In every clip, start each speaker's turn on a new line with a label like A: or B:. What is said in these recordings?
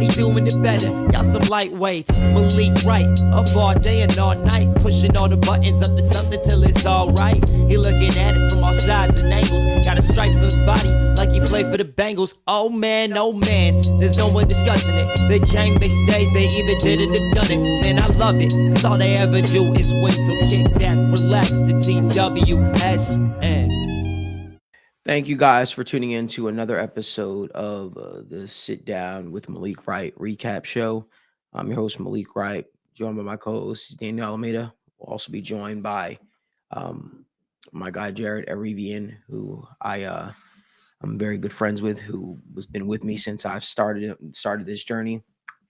A: be doing it better. Y'all some lightweights, Malik Wright, up all day and all night, pushing all the buttons up to something till it's alright. He looking at it from all sides and angles, got a stripes on his body like he played for the Bengals. Oh man, there's no one discussing it. They came, they stayed, they either did it or done it. Man, I love it, cause all they ever do is win. So kick back, relax, the TWSN.
B: Thank you guys for tuning in to another episode of the Sit Down with Malik Wright recap show. I'm your host, Malik Wright, joined by my co-host, Daniel Alameda. We'll also be joined by my guy, Jared Erivian, who I'm very good friends with, who has been with me since I've started this journey.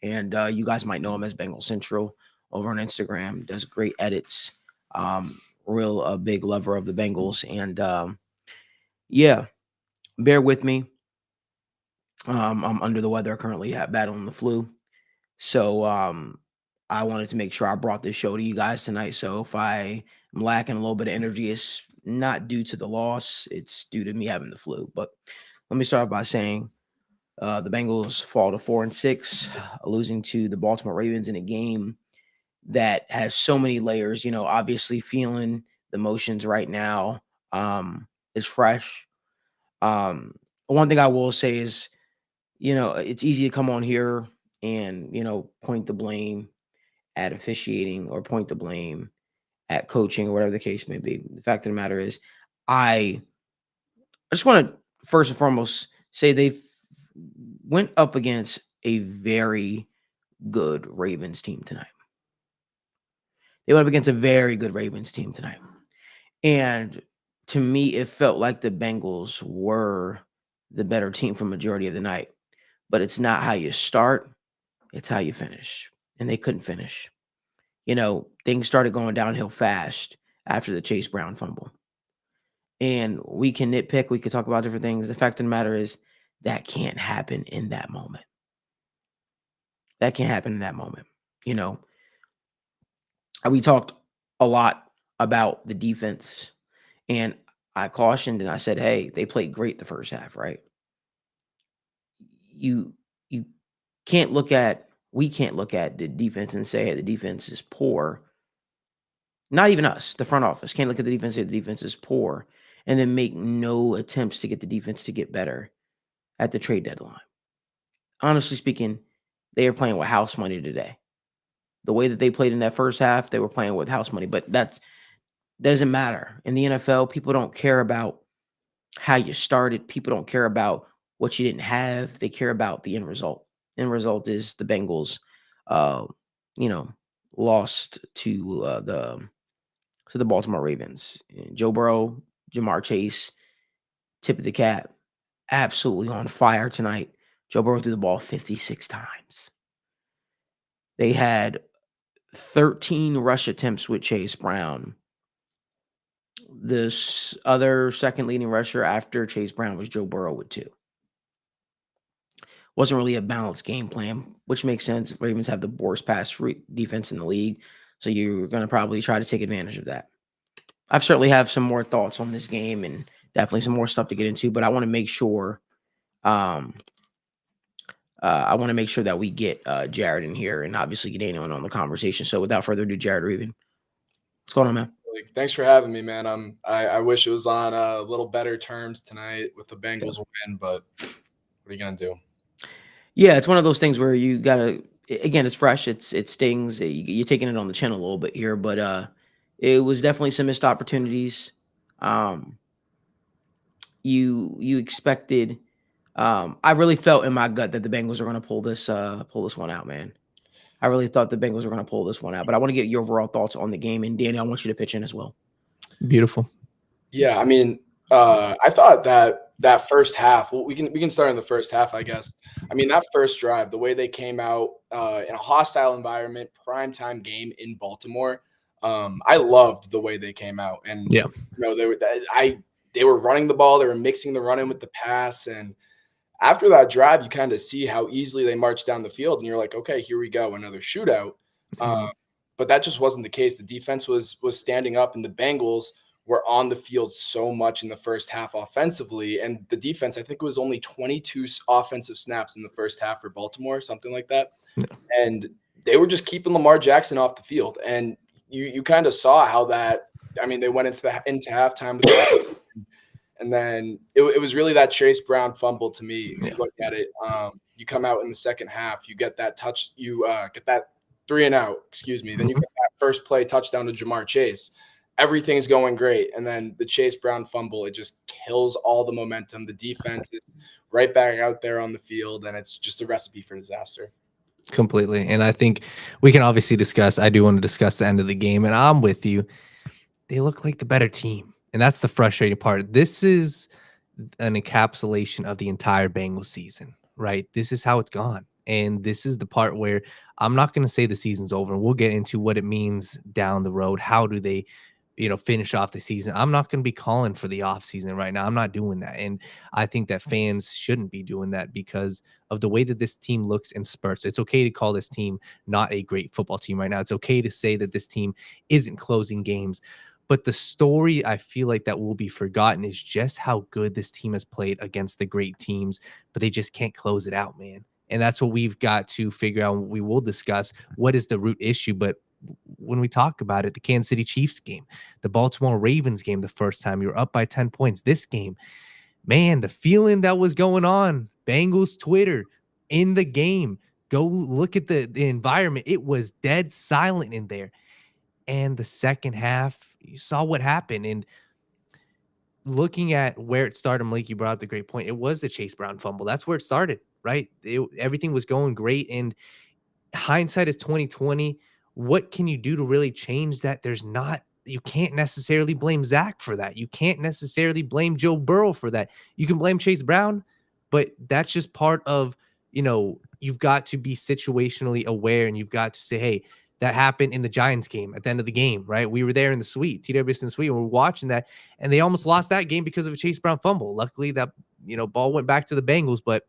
B: And you guys might know him as Bengal Central over on Instagram. Does great edits. Real big lover of the Bengals. And yeah, bear with me. I'm under the weather currently, battling the flu. So I wanted to make sure I brought this show to you guys tonight. So if I am lacking a little bit of energy, it's not due to the loss. It's due to me having the flu. But let me start by saying the Bengals fall to 4-6, losing to the Baltimore Ravens in a game that has so many layers. You know, obviously feeling the emotions right now. Is fresh. One thing I will say is, you know, it's easy to come on here and, you know, point the blame at officiating or point the blame at coaching or whatever the case may be. The fact of the matter is, I just want to first and foremost say they went up against a very good Ravens team tonight. They went up against a very good Ravens team tonight. And to me, it felt like the Bengals were the better team for majority of the night. But it's not how you start, it's how you finish. And they couldn't finish. You know, things started going downhill fast after the Chase Brown fumble. And we can nitpick, we could talk about different things. The fact of the matter is that can't happen in that moment. That can't happen in that moment. You know, we talked a lot about the defense. And I cautioned and I said, hey, they played great the first half, right? You can't look at, we can't look at the defense and say, hey, the defense is poor. Not even us, the front office, can't look at the defense and say the defense is poor and then make no attempts to get the defense to get better at the trade deadline. Honestly speaking, they are playing with house money today. The way that they played in that first half, they were playing with house money, but that doesn't matter. In the NFL, people don't care about how you started. People don't care about what you didn't have. They care about the end result. End result is the Bengals, lost to the Baltimore Ravens. Joe Burrow, Jamar Chase, tip of the cap, absolutely on fire tonight. Joe Burrow threw the ball 56 times. They had 13 rush attempts with Chase Brown. This other second leading rusher after Chase Brown was Joe Burrow with 2. Wasn't really a balanced game plan, which makes sense. The Ravens have the worst pass free defense in the league, so you're going to probably try to take advantage of that. I've certainly have some more thoughts on this game and definitely some more stuff to get into, but I want to make sure that we get Jared in here and obviously get anyone on the conversation. So without further ado, Jared Reven. What's going on, man?
C: Thanks for having me, man. I wish it was on a little better terms tonight with the Bengals win, but what are you gonna do?
B: Yeah, it's one of those things where you gotta. Again, it's fresh. It stings. You're taking it on the chin a little bit here, but it was definitely some missed opportunities. You expected. I really felt in my gut that the Bengals are going to pull this one out, man. I really thought the Bengals were going to pull this one out, but I want to get your overall thoughts on the game. And Danny, I want you to pitch in as well.
D: Beautiful.
C: Yeah, I mean, I thought that first half. Well, we can start in the first half, I guess. I mean, that first drive, the way they came out in a hostile environment, primetime game in Baltimore. I loved the way they came out, and
D: yeah,
C: they were running the ball, they were mixing the run in with the pass, and after that drive, you kind of see how easily they marched down the field, and you're like, okay, here we go, another shootout. But that just wasn't the case. The defense was standing up, and the Bengals were on the field so much in the first half offensively. And the defense, I think it was only 22 offensive snaps in the first half for Baltimore, something like that.
D: Yeah.
C: And they were just keeping Lamar Jackson off the field. And you kind of saw how that, I mean, they went into halftime with and then it was really that Chase Brown fumble to me. If you look at it, you come out in the second half, you get that touch, you get that 3-and-out, then you get that first play touchdown to Jamar Chase. Everything's going great. And then the Chase Brown fumble, it just kills all the momentum. The defense is right back out there on the field, and it's just a recipe for disaster.
D: Completely. And I think we can obviously discuss, I do want to discuss the end of the game, and I'm with you. They look like the better team. And that's the frustrating part. This is an encapsulation of the entire Bengals season, right? This is how it's gone. And this is the part where I'm not going to say the season's over. And we'll get into what it means down the road. How do they, finish off the season? I'm not going to be calling for the off season right now. I'm not doing that. And I think that fans shouldn't be doing that because of the way that this team looks in spurts. It's okay to call this team not a great football team right now. It's okay to say that this team isn't closing games. But the story I feel like that will be forgotten is just how good this team has played against the great teams, but they just can't close it out, man. And that's what we've got to figure out. We will discuss what is the root issue. But when we talk about it, the Kansas City Chiefs game, the Baltimore Ravens game, the first time you were up by 10 points, this game, man, the feeling that was going on, Bengals Twitter in the game, go look at the environment. It was dead silent in there. And the second half, you saw what happened. And looking at where it started, Malik, you brought up the great point. It was the Chase Brown fumble. That's where it started, right? Everything was going great. And hindsight is 2020. What can you do to really change that? You can't necessarily blame Zach for that. You can't necessarily blame Joe Burrow for that. You can blame Chase Brown, but that's just part of, you've got to be situationally aware and you've got to say, hey, that happened in the Giants game at the end of the game, right? We were there in the suite, TWSN suite, and we're watching that, and they almost lost that game because of a Chase Brown fumble. Luckily, that ball went back to the Bengals. But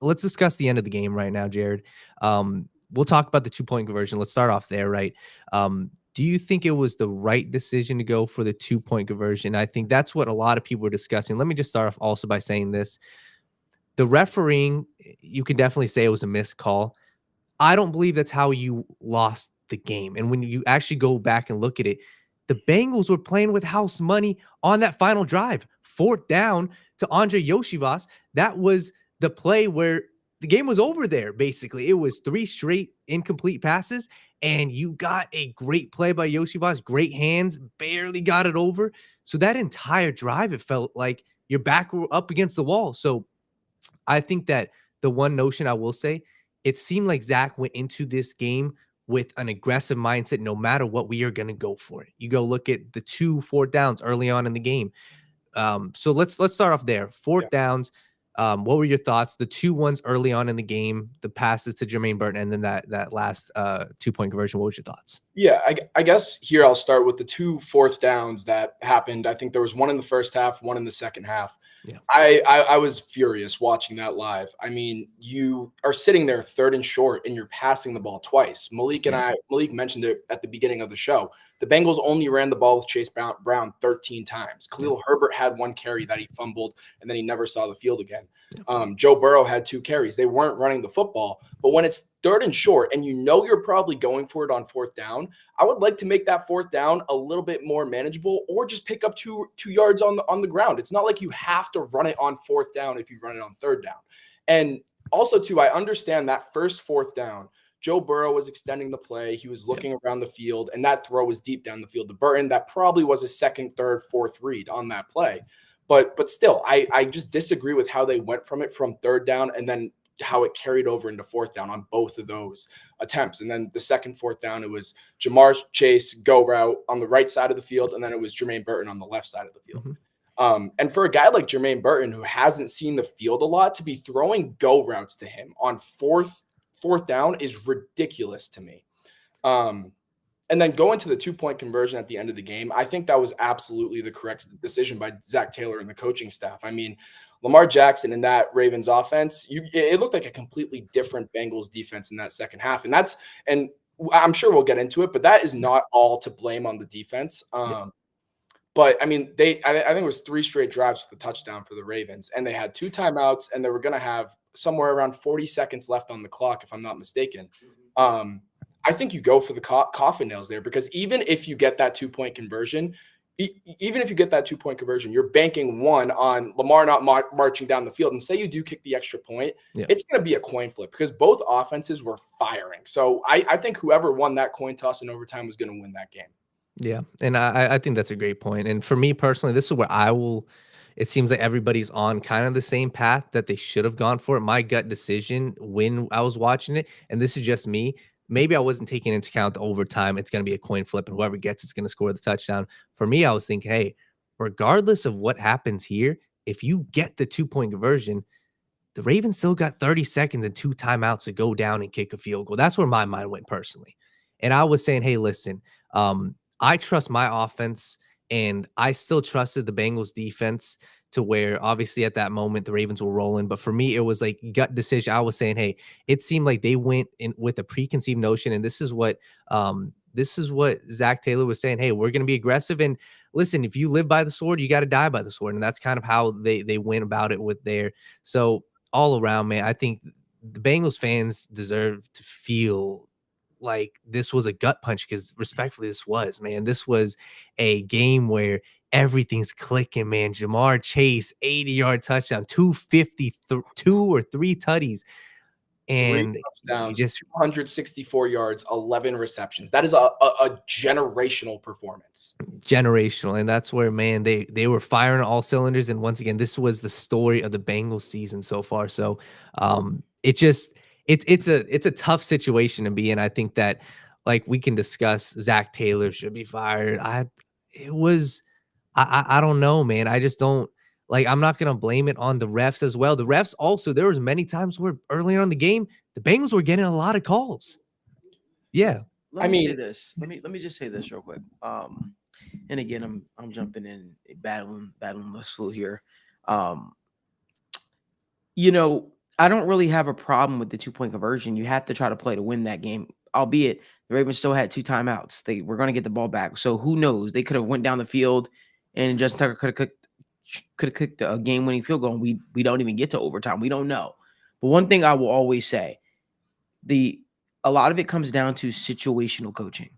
D: let's discuss the end of the game right now, Jared. We'll talk about the 2-point conversion. Let's start off there, right? Do you think it was the right decision to go for the 2-point conversion? I think that's what a lot of people were discussing. Let me just start off also by saying this. The refereeing, you can definitely say it was a missed call. I don't believe that's how you lost the game. And when you actually go back and look at it, the Bengals were playing with house money on that final drive. 4th down to Andre Yoshivas. That was the play where the game was over there, basically. It was 3 straight incomplete passes, and you got a great play by Yoshivas, great hands, barely got it over. So that entire drive, it felt like your back were up against the wall. So I think that the one notion I will say, it seemed like Zach went into this game with an aggressive mindset. No matter what, we are going to go for it. You go look at the 2 4th downs early on in the game. So let's start off there. 4th downs. What were your thoughts? The 2 ones early on in the game, the passes to Jermaine Burton, and then that last 2-point conversion. What was your thoughts?
C: Yeah, I guess here I'll start with the 2 4th downs that happened. I think there was one in the first half, one in the second half.
D: Yeah.
C: I was furious watching that live. I mean, you are sitting there 3rd and short, and you're passing the ball twice. Malik mentioned it at the beginning of the show. The Bengals only ran the ball with Chase Brown 13 times. Khalil Herbert had 1 carry that he fumbled, and then he never saw the field again. Joe Burrow had 2 carries. They weren't running the football. But when it's 3rd and short, and you're probably going for it on 4th down, I would like to make that 4th down a little bit more manageable, or just pick up 2 yards on the ground. It's not like you have to run it on 4th down if you run it on 3rd down. And also, too, I understand that first 4th down, Joe Burrow was extending the play. He was looking around the field, and that throw was deep down the field to Burton. That probably was a 2nd, 3rd, 4th read on that play. But still, I just disagree with how they went from 3rd down, and then how it carried over into 4th down on both of those attempts. And then the second 4th down, it was Jamar Chase go route on the right side of the field, and then it was Jermaine Burton on the left side of the field. And for a guy like Jermaine Burton, who hasn't seen the field a lot, to be throwing go routes to him on fourth down is ridiculous to me. And then going to the 2-point conversion at the end of the game, I think that was absolutely the correct decision by Zach Taylor and the coaching staff. I mean, Lamar Jackson in that Ravens offense, it looked like a completely different Bengals defense in that second half. And I'm sure we'll get into it, but that is not all to blame on the defense. But I mean, I think it was 3 straight drives with a touchdown for the Ravens, and they had 2 timeouts, and they were going to have somewhere around 40 seconds left on the clock, if I'm not mistaken. I think you go for the coffin nails there, because even if you get that 2-point conversion, you're banking one on Lamar not marching down the field. And say you do kick the extra point, it's going to be a coin flip because both offenses were firing. So I think whoever won that coin toss in overtime was going to win that game.
D: Yeah, and I think that's a great point. And for me personally, this is where it seems like everybody's on kind of the same path that they should have gone for it. My gut decision when I was watching it, and this is just me, maybe I wasn't taking into account the overtime. It's going to be a coin flip, and whoever gets it's going to score the touchdown. For me, I was thinking, hey, regardless of what happens here, if you get the 2-point conversion, the Ravens still got 30 seconds and 2 timeouts to go down and kick a field goal. That's where my mind went personally. And I was saying, hey, listen, I trust my offense, and I still trusted the Bengals defense to where obviously at that moment the Ravens were rolling. But for me, it was like gut decision. I was saying, hey, it seemed like they went in with a preconceived notion. And this is what Zach Taylor was saying. Hey, we're going to be aggressive. And listen, if you live by the sword, you got to die by the sword. And that's kind of how they went about it with their. So all around, man, I think the Bengals fans deserve to feel like this was a gut punch, because respectfully, this was a game where everything's clicking, man. Jamar Chase, 80-yard touchdown, 252 or 3 tutties. And
C: 3 touchdowns, 264 yards, 11 receptions. That is a generational performance.
D: Generational. And that's where, man, they were firing all cylinders. And once again, this was the story of the Bengals season so far. So it's a tough situation to be in. I think that, like, we can discuss Zach Taylor should be fired. I don't know, man. I just don't like, I'm not going to blame it on the refs as well. The refs also, there was many times where earlier in the game, the Bengals were getting a lot of calls. Yeah.
B: Let me say this. Let me just say this real quick. And again, I'm jumping in, battling the slew here. I don't really have a problem with the 2-point conversion. You have to try to play to win that game, albeit the Ravens still had 2 timeouts. They were going to get the ball back. So who knows? They could have went down the field and Justin Tucker could have kicked a game-winning field goal. And we don't even get to overtime. We don't know. But one thing I will always say, a lot of it comes down to situational coaching.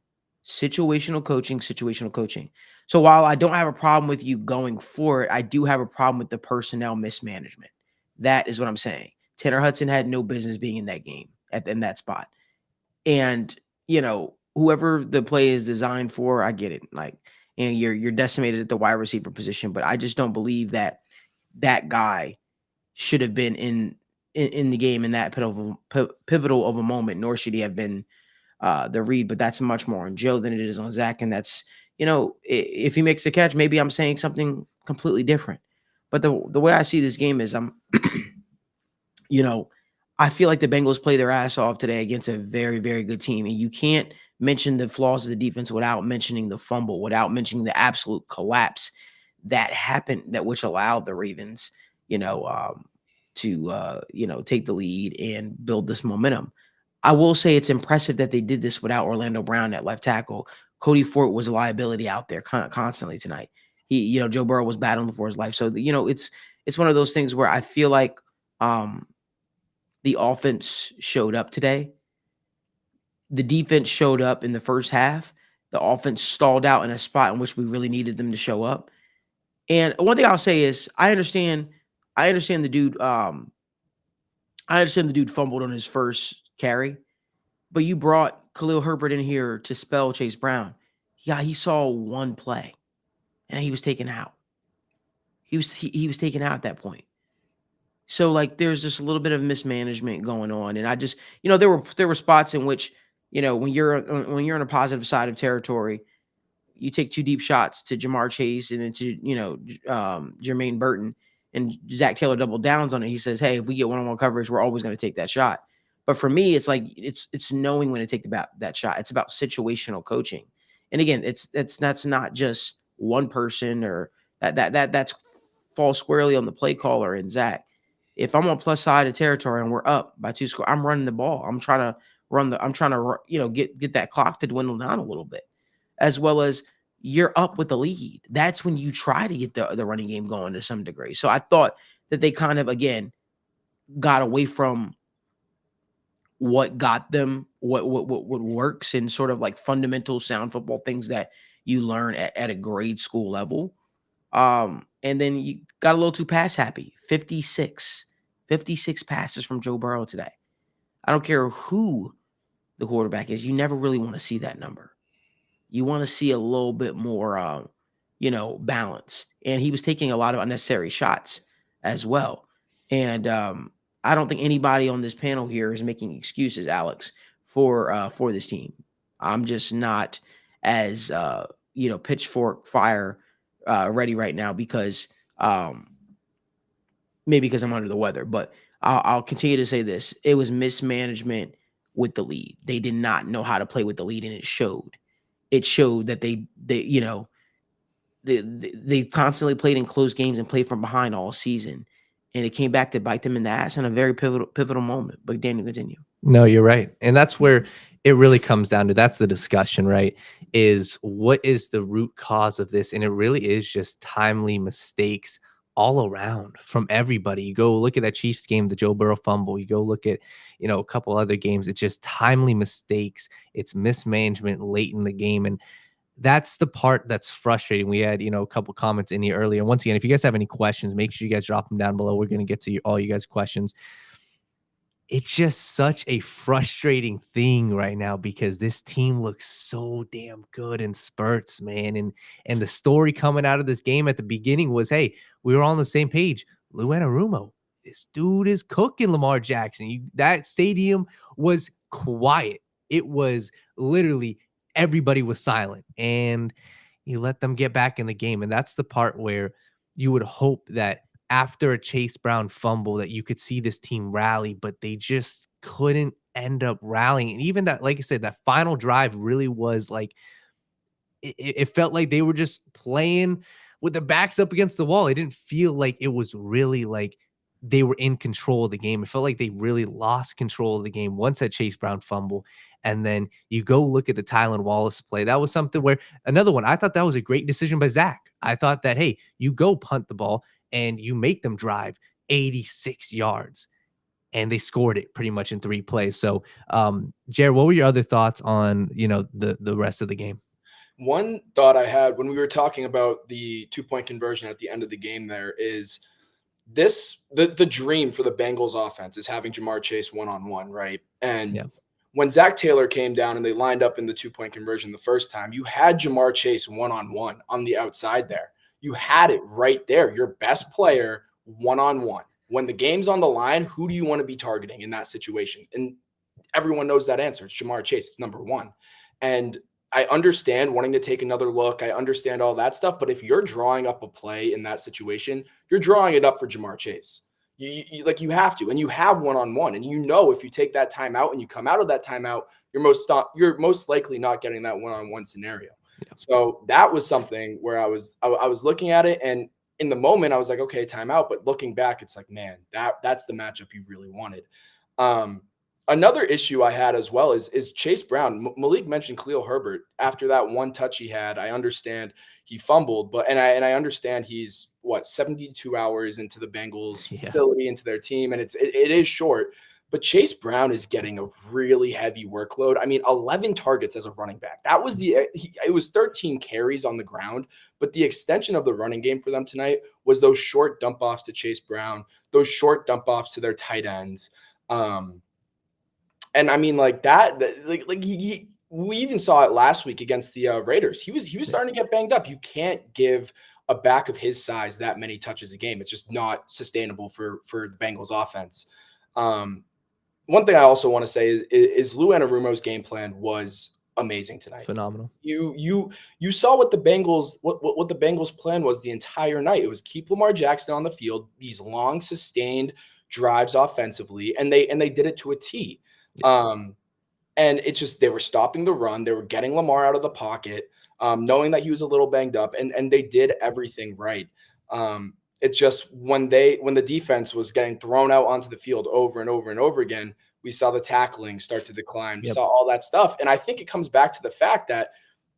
B: Situational coaching. So while I don't have a problem with you going for it, I do have a problem with the personnel mismanagement. That is what I'm saying. Tanner Hudson had no business being in that game in that spot. And, whoever the play is designed for, I get it. Like, and you're decimated at the wide receiver position, but I just don't believe that guy should have been in the game in that pivotal of a moment, nor should he have been the read. But that's much more on Joe than it is on Zach. And that's, if he makes the catch, maybe I'm saying something completely different. But the way I see this game is I feel like the Bengals play their ass off today against a very, very good team. And you can't mention the flaws of the defense without mentioning the fumble, without mentioning the absolute collapse that happened, which allowed the Ravens, to take the lead and build this momentum. I will say it's impressive that they did this without Orlando Brown at left tackle. Cody Fort was a liability out there constantly tonight. Joe Burrow was battling for his life. So, it's one of those things where I feel like the offense showed up today. The defense showed up in the first half. The offense stalled out in a spot in which we really needed them to show up. And one thing I'll say is I understand the dude. I understand the dude fumbled on his first carry, but you brought Khalil Herbert in here to spell Chase Brown. Yeah, he saw one play, and he was taken out. He was taken out at that point. So, like, there's just a little bit of mismanagement going on, and I just, there were spots in which, when you're on a positive side of territory, you take 2 deep shots to Jamar Chase and then to Jermaine Burton, and Zach Taylor double downs on it. He says, "Hey, if we get one-on-one coverage, we're always going to take that shot." But for me, it's like it's knowing when to take that shot. It's about situational coaching, and again, that's not just one person or that's falls squarely on the play caller and Zach. If I'm on plus side of territory and we're up by 2 scores, I'm running the ball. I'm trying to get that clock to dwindle down a little bit, as well as, you're up with the lead. That's when you try to get the running game going to some degree. So I thought that they kind of, again, got away from what got them, what works, and sort of like fundamental sound football things that you learn at a grade school level. And then you got a little too pass happy. 56 passes from Joe Burrow today. I don't care who the quarterback is. You never really want to see that number. You want to see a little bit more, balanced. And he was taking a lot of unnecessary shots as well. And I don't think anybody on this panel here is making excuses, Alex, for this team. I'm just not as pitchfork fire ready right now because maybe because I'm under the weather. But I'll continue to say this: it was mismanagement with the lead. They did not know how to play with the lead, and it showed. It showed that they constantly played in close games and played from behind all season. And it came back to bite them in the ass in a very pivotal moment. But Daniel, continue.
D: No, you're right. And that's where it really comes down to. That's the discussion, right? Is what is the root cause of this? And it really is just timely mistakes all around from everybody. You go look at that Chiefs game, the Joe Burrow fumble. You go look at, a couple other games. It's just timely mistakes. It's mismanagement late in the game. And that's the part that's frustrating. We had, a couple comments in here earlier. And once again, if you guys have any questions, make sure you guys drop them down below. We're going to get to all you guys' questions. It's just such a frustrating thing right now because this team looks so damn good in spurts, man. And the story coming out of this game at the beginning was, hey, we were all on the same page. Lou Anarumo, this dude is cooking Lamar Jackson. That stadium was quiet. It was literally everybody was silent, and you let them get back in the game. And that's the part where you would hope that after a Chase Brown fumble that you could see this team rally, but they just couldn't end up rallying. And even that, like I said, that final drive really was like, it felt like they were just playing with their backs up against the wall. It didn't feel like it was really like they were in control of the game. It felt like they really lost control of the game once that Chase Brown fumble. And then you go look at the Tylan Wallace play. That was something where another one, I thought that was a great decision by Zach. I thought that, hey, you go punt the ball and you make them drive 86 yards. And they scored it pretty much in 3 plays. So, Jared, what were your other thoughts on, the rest of the game?
C: One thought I had when we were talking about the 2-point conversion at the end of the game there is the dream for the Bengals offense is having Jamar Chase one-on-one, right? And when Zach Taylor came down and they lined up in the 2-point conversion the first time, you had Jamar Chase one-on-one on the outside there. You had it right there. Your best player one-on-one. When the game's on the line, who do you want to be targeting in that situation? And everyone knows that answer. It's Jamar Chase. It's number one. And I understand wanting to take another look. I understand all that stuff. But if you're drawing up a play in that situation, you're drawing it up for Jamar Chase. You have to, and you have one-on-one, and if you take that timeout and you come out of that timeout, you're most likely not getting that one-on-one scenario. Yeah. So that was something where I was looking at it, and in the moment I was like, okay, timeout. But looking back, it's like, man, that's the matchup you really wanted. Another issue I had as well is Chase Brown. Malik mentioned Khalil Herbert after that one touch he had. I understand he fumbled, but I understand he's 72 hours into the Bengals facility, into their team, and it is short. But Chase Brown is getting a really heavy workload. I mean, 11 targets as a running back. That was it was 13 carries on the ground, but the extension of the running game for them tonight was those short dump offs to Chase Brown, those short dump offs to their tight ends. And I mean, like that, we even saw it last week against the Raiders. He was starting to get banged up. You can't give a back of his size that many touches a game. It's just not sustainable for the Bengals offense. One thing I also want to say is Lou Anarumo's game plan was amazing tonight.
D: Phenomenal.
C: You saw what the Bengals plan was the entire night. It was keep Lamar Jackson on the field, these long sustained drives offensively, and they did it to a T. And it's just they were stopping the run, they were getting Lamar out of the pocket, knowing that he was a little banged up, and they did everything right. It's just when the defense was getting thrown out onto the field over and over and over again, we saw the tackling start to decline. We saw all that stuff. And I think it comes back to the fact that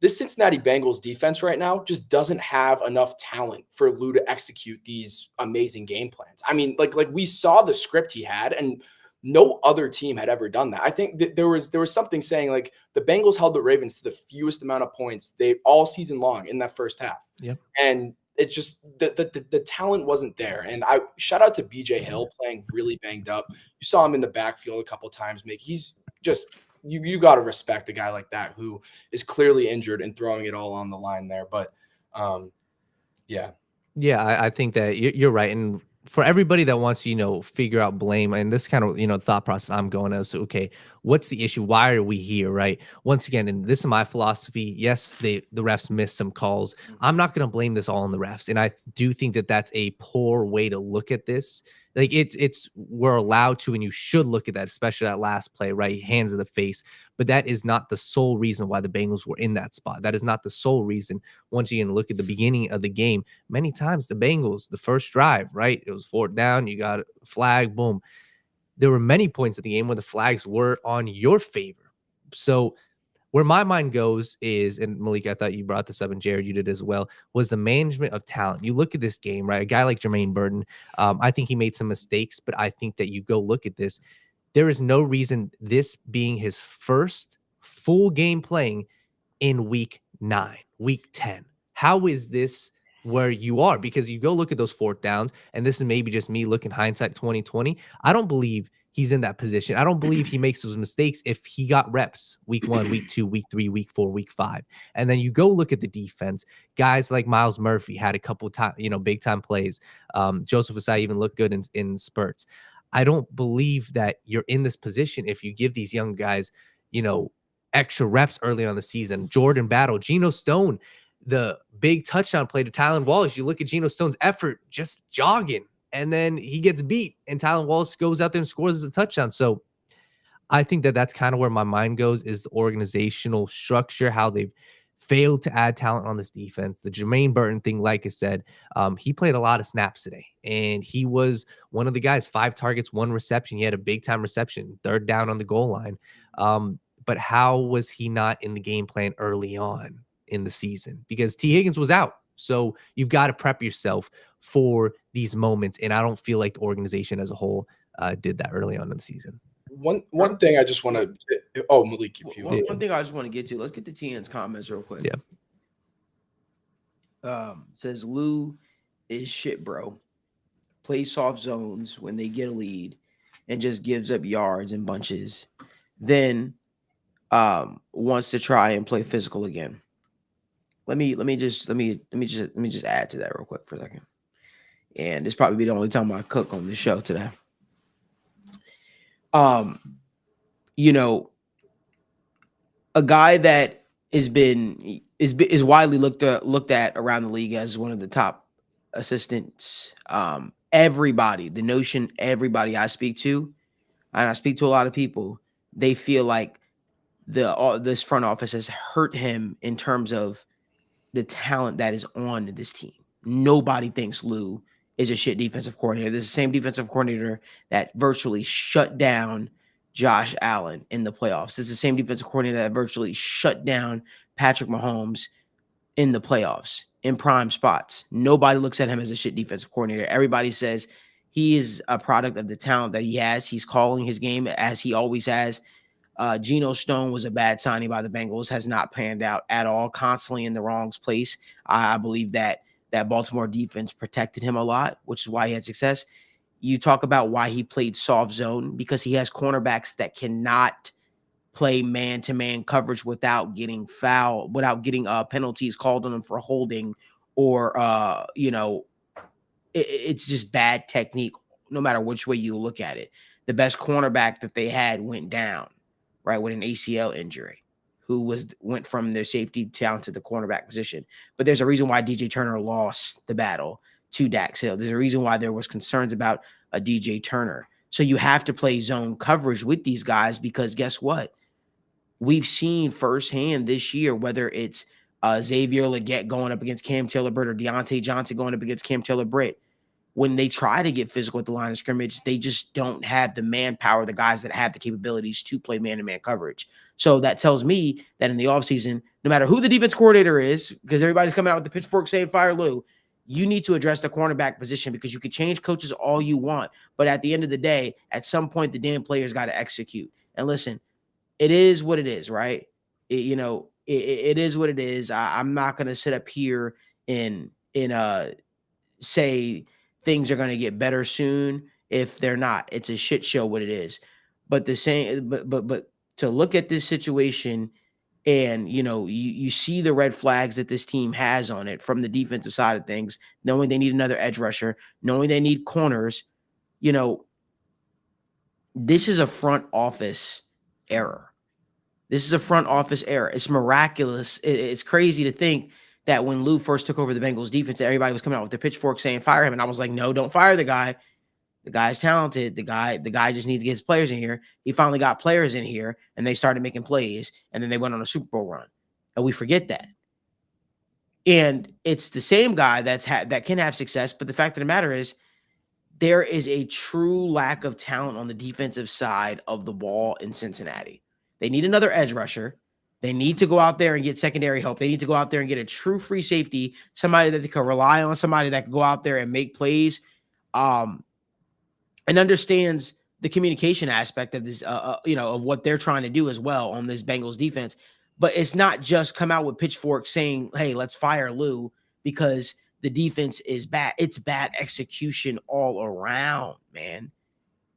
C: this Cincinnati Bengals defense right now just doesn't have enough talent for Lou to execute these amazing game plans. I mean, like we saw the script he had, and no other team had ever done that. I think that there was something saying like the Bengals held the Ravens to the fewest amount of points they all season long in that first half.
D: Yep.
C: And it just the talent wasn't there. And I shout out to BJ Hill playing really banged up. You saw him in the backfield a couple of times. He's just you got to respect a guy like that who is clearly injured and throwing it all on the line there. But yeah.
D: Yeah, I think that you're right. And for everybody that wants to, figure out blame and this kind of, thought process I'm going as, okay, what's the issue? Why are we here? Right. Once again, and this is my philosophy. Yes, the refs missed some calls. I'm not going to blame this all on the refs. And I do think that that's a poor way to look at this. Like we're allowed to, and you should look at that, especially that last play, right? Hands in the face. But that is not the sole reason why the Bengals were in that spot. That is not the sole reason. Once you look at the beginning of the game, many times the Bengals, the first drive, right? It was 4th down. You got a flag, boom. There were many points of the game where the flags were on your favor. So where my mind goes is, and Malik, I thought you brought this up, and Jared, you did as well, was the management of talent. You look at this game, right? A guy like Jermaine Burton, I think he made some mistakes, but I think that you go look at this. There is no reason this being his first full game playing in week 9, week 10. How is this where you are? Because you go look at those 4th downs, and this is maybe just me looking hindsight 2020. I don't believe he's in that position. I don't believe he makes those mistakes if he got reps week 1, week 2, week 3, week 4, week 5. And then you go look at the defense. Guys like Miles Murphy had a couple time, big time plays. Joseph Asai even looked good in spurts. I don't believe that you're in this position if you give these young guys, extra reps early on the season. Jordan Battle, Geno Stone, the big touchdown play to Tylan Wallace. You look at Geno Stone's effort just jogging, and then he gets beat, and Tylan Wallace goes out there and scores a touchdown. So I think that that's kind of where my mind goes, is the organizational structure, how they've failed to add talent on this defense. The Jermaine Burton thing, like I said, he played a lot of snaps today, and he was one of the guys, 5 targets, 1 reception. He had a big-time reception, 3rd down on the goal line. But how was he not in the game plan early on in the season? Because T. Higgins was out. So you've got to prep yourself for these moments, and I don't feel like the organization as a whole did that early on in the season.
C: One thing I just want to Malik, if you
B: one thing I just want to get to, let's get to TN's comments real quick. Says Lou is shit, bro. Plays soft zones when they get a lead and just gives up yards and bunches. Then wants to try and play physical again. Let me just add to that real quick for a second. And this probably be the only time I cook on this show today. A guy that is widely looked at around the league as one of the top assistants. Everybody I speak to, and I speak to a lot of people, they feel like this front office has hurt him in terms of the talent that is on this team. Nobody thinks Lou is a shit defensive coordinator. This is the same defensive coordinator that virtually shut down Josh Allen in the playoffs. It's the same defensive coordinator that virtually shut down Patrick Mahomes in the playoffs in prime spots. Nobody looks at him as a shit defensive coordinator. Everybody says he is a product of the talent that he has. He's calling his game as he always has. Geno Stone was a bad signing by the Bengals, has not panned out at all, constantly in the wrong place. I believe that Baltimore defense protected him a lot, which is why he had success. You talk about why he played soft zone, because he has cornerbacks that cannot play man-to-man coverage without getting fouled, without getting penalties called on them for holding, or it's just bad technique no matter which way you look at it. The best cornerback that they had went down, right, with an ACL injury, who went from their safety down to the cornerback position. But there's a reason why DJ Turner lost the battle to Dax Hill. There's a reason why there was concerns about a DJ Turner. So you have to play zone coverage with these guys, because guess what? We've seen firsthand this year, whether it's Xavier Legette going up against Cam Taylor-Britt or Deontay Johnson going up against Cam Taylor-Britt, when they try to get physical at the line of scrimmage, they just don't have the manpower, the guys that have the capabilities to play man-to-man coverage. So that tells me that in the offseason, no matter who the defense coordinator is, because everybody's coming out with the pitchfork saying fire Lou, you need to address the cornerback position, because you can change coaches all you want. But at the end of the day, at some point, the damn players got to execute. And listen, it is what it is, right? It is what it is. I'm not going to sit up here and say things are going to get better soon if they're not. It's a shit show what it is. But but to look at this situation and, you see the red flags that this team has on it from the defensive side of things, knowing they need another edge rusher, knowing they need corners, this is a front office error. This is a front office error. It's miraculous. It's crazy to think that when Lou first took over the Bengals defense, everybody was coming out with their pitchfork saying fire him. And I was like, no, don't fire the guy. The guy's talented. The guy just needs to get his players in here. He finally got players in here, and they started making plays, and then they went on a Super Bowl run. And we forget that. And it's the same guy that can have success, but the fact of the matter is there is a true lack of talent on the defensive side of the ball in Cincinnati. They need another edge rusher. They need to go out there and get secondary help. They need to go out there and get a true free safety, somebody that they can rely on, somebody that can go out there and make plays, and understands the communication aspect of this, of what they're trying to do as well on this Bengals defense. But it's not just come out with pitchforks saying, hey, let's fire Lou because the defense is bad. It's bad execution all around, man.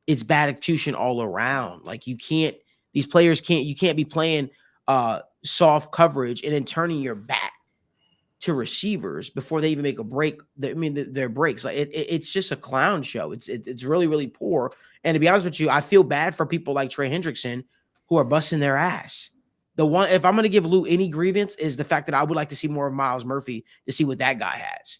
B: It's bad execution all around. Like you can't be playing soft coverage and then turning your back to receivers before they even make a break. Their breaks, like it's just a clown show. It's really, really poor. And to be honest with you, I feel bad for people like Trey Hendrickson who are busting their ass. If I'm going to give Lou any grievance, is the fact that I would like to see more of Myles Murphy to see what that guy has.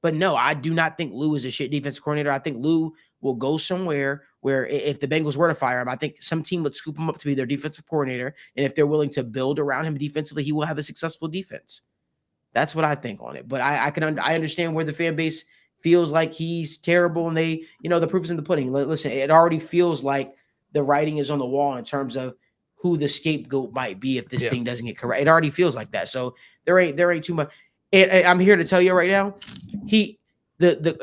B: But no, I do not think Lou is a shit defensive coordinator. I think Lou will go somewhere where if the Bengals were to fire him, I think some team would scoop him up to be their defensive coordinator. And if they're willing to build around him defensively, he will have a successful defense. That's what I think on it. But I understand where the fan base feels like he's terrible and they, the proof is in the pudding. Listen, it already feels like the writing is on the wall in terms of who the scapegoat might be if this thing doesn't get correct. It already feels like that. So there ain't too much. And I'm here to tell you right now,